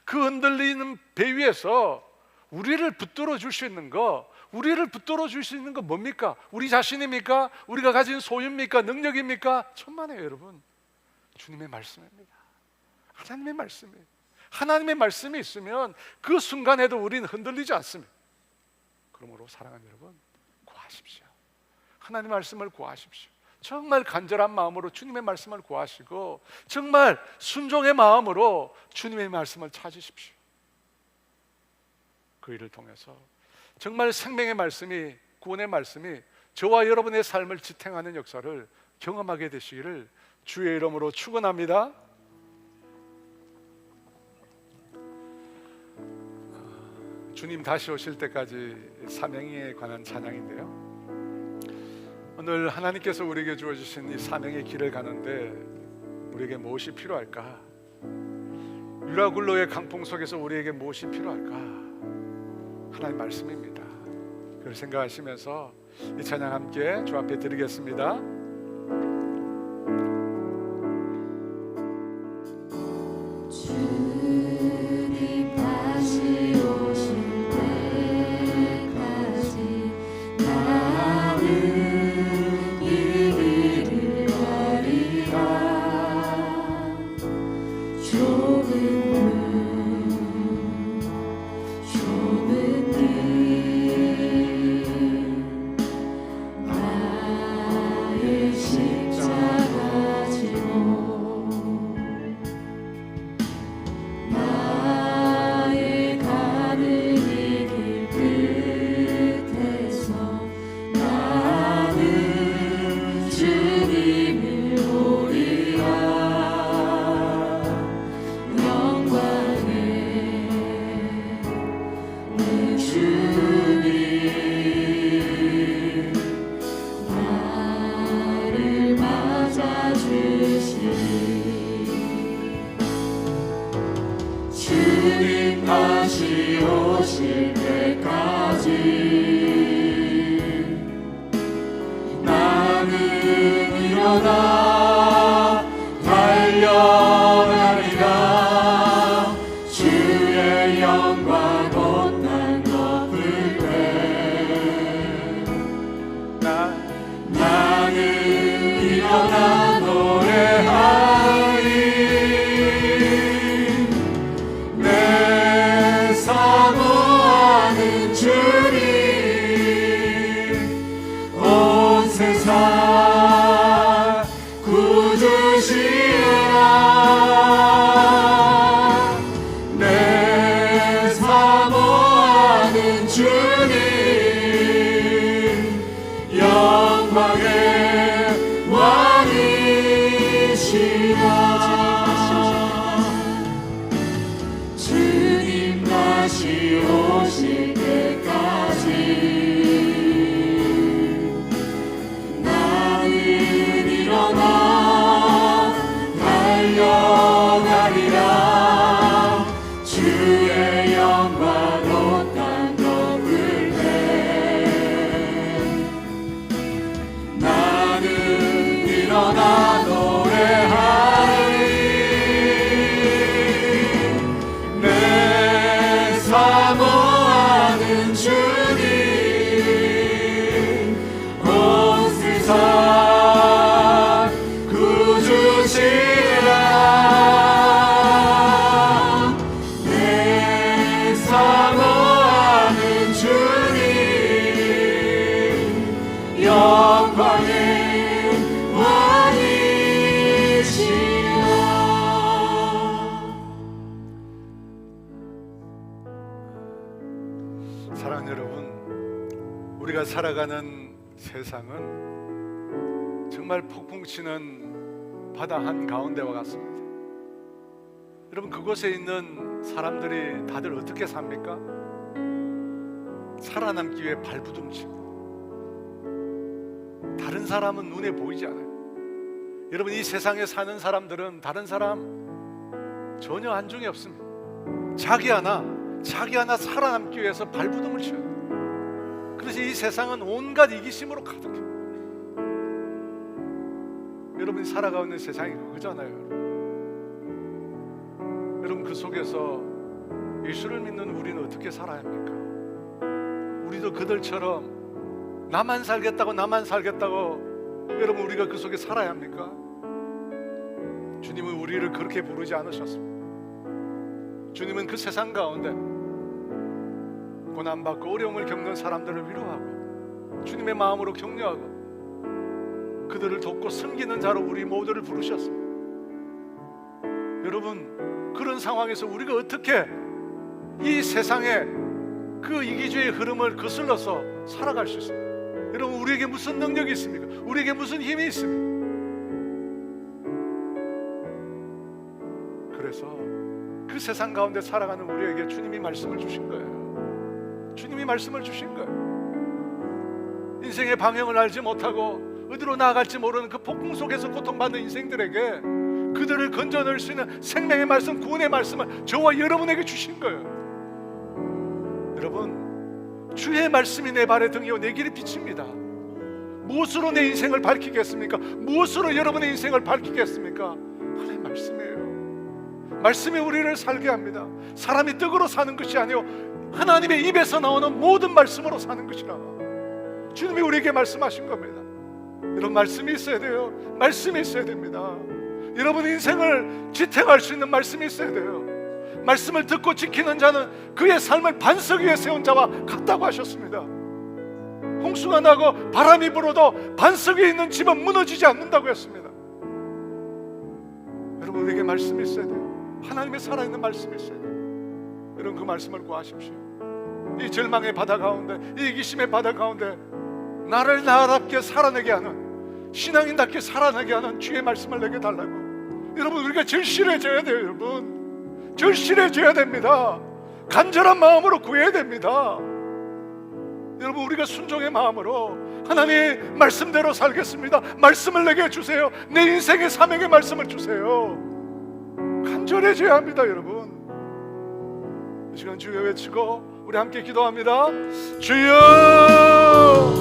그 흔들리는 배 위에서 우리를 붙들어 줄 수 있는 거, 우리를 붙들어 줄 수 있는 건 뭡니까? 우리 자신입니까? 우리가 가진 소유입니까? 능력입니까? 천만에요, 여러분. 주님의 말씀입니다. 하나님의 말씀이에요. 하나님의 말씀이 있으면 그 순간에도 우리는 흔들리지 않습니다. 그러므로 사랑하는 여러분, 구하십시오. 하나님의 말씀을 구하십시오. 정말 간절한 마음으로 주님의 말씀을 구하시고 정말 순종의 마음으로 주님의 말씀을 찾으십시오. 그 일을 통해서 정말 생명의 말씀이, 구원의 말씀이 저와 여러분의 삶을 지탱하는 역사를 경험하게 되시기를 주의 이름으로 축원합니다. 주님 다시 오실 때까지 사명에 관한 찬양인데요, 오늘 하나님께서 우리에게 주어주신 이 사명의 길을 가는데 우리에게 무엇이 필요할까? 유라굴로의 강풍 속에서 우리에게 무엇이 필요할까? 하나님 말씀입니다. 그걸 생각하시면서 이 찬양 함께 주 앞에 드리겠습니다. 일어나 노래하리. 내 사모하는 주님 온 세상 구주시라. 내 사모하는 주님 영광의 왕이시라. 주님 다시 오실 때까지 나는 일어나 달려가리라. 주의 영광 온 땅 덮을 때 나는 일어나 노래하리. 내 사모하는 주님 온 세상 구주시라. 내 사모하는 주님 영광의 왕이시라. 사랑하는 여러분, 우리가 살아가는 세상은 정말 폭풍치는 바다 한가운데와 같습니다. 여러분, 그곳에 있는 사람들이 다들 어떻게 삽니까? 살아남기 위해 발부둥치고, 다른 사람은 눈에 보이지 않아요. 여러분, 이 세상에 사는 사람들은 다른 사람 전혀 안중에 없습니다. 자기 하나 살아남기 위해서 발부둥을 쳐요. 그래서 이 세상은 온갖 이기심으로 가득해요. 여러분이 살아가고 있는 세상이 그거잖아요. 여러분, 그 속에서 예수를 믿는 우리는 어떻게 살아야 합니까? 우리도 그들처럼 나만 살겠다고 여러분, 우리가 그 속에 살아야 합니까? 주님은 우리를 그렇게 부르지 않으셨습니다. 주님은 그 세상 가운데 고난받고 어려움을 겪는 사람들을 위로하고 주님의 마음으로 격려하고 그들을 돕고 섬기는 자로 우리 모두를 부르셨습니다. 여러분, 그런 상황에서 우리가 어떻게 이 세상의 그 이기주의 흐름을 거슬러서 살아갈 수 있습니까? 여러분, 우리에게 무슨 능력이 있습니까? 우리에게 무슨 힘이 있습니까? 그래서 그 세상 가운데 살아가는 우리에게 주님이 말씀을 주신 거예요. 주님이 말씀을 주신 거예요. 인생의 방향을 알지 못하고 어디로 나아갈지 모르는 그 폭풍 속에서 고통받는 인생들에게 그들을 건져낼 수 있는 생명의 말씀, 구원의 말씀을 저와 여러분에게 주신 거예요. 여러분, 주의 말씀이 내 발의 등이요 내 길의 빛입니다. 무엇으로 내 인생을 밝히겠습니까? 무엇으로 여러분의 인생을 밝히겠습니까? 하나님의 말씀이에요. 말씀이 우리를 살게 합니다. 사람이 떡으로 사는 것이 아니요 하나님의 입에서 나오는 모든 말씀으로 사는 것이라 주님이 우리에게 말씀하신 겁니다. 여러분, 말씀이 있어야 돼요. 말씀이 있어야 됩니다. 여러분 인생을 지탱할 수 있는 말씀이 있어야 돼요. 말씀을 듣고 지키는 자는 그의 삶을 반석 위에 세운 자와 같다고 하셨습니다. 홍수가 나고 바람이 불어도 반석 위에 있는 집은 무너지지 않는다고 했습니다. 여러분, 우리에게 말씀이 있어야 돼요. 하나님의 살아있는 말씀이 있어야 돼요. 여러분, 그 말씀을 구하십시오. 이 절망의 바다 가운데, 이 이기심의 바다 가운데 나를 나답게 살아내게 하는, 신앙인답게 살아내게 하는 주의 말씀을 내게 달라고. 여러분, 우리가 절실해져야 돼요. 여러분, 절실해져야 됩니다. 간절한 마음으로 구해야 됩니다. 여러분, 우리가 순종의 마음으로 하나님 말씀대로 살겠습니다. 말씀을 내게 주세요. 내 인생의 사명의 말씀을 주세요. 간절해져야 합니다. 여러분, 이 시간 주여 외치고 우리 함께 기도합니다. 주여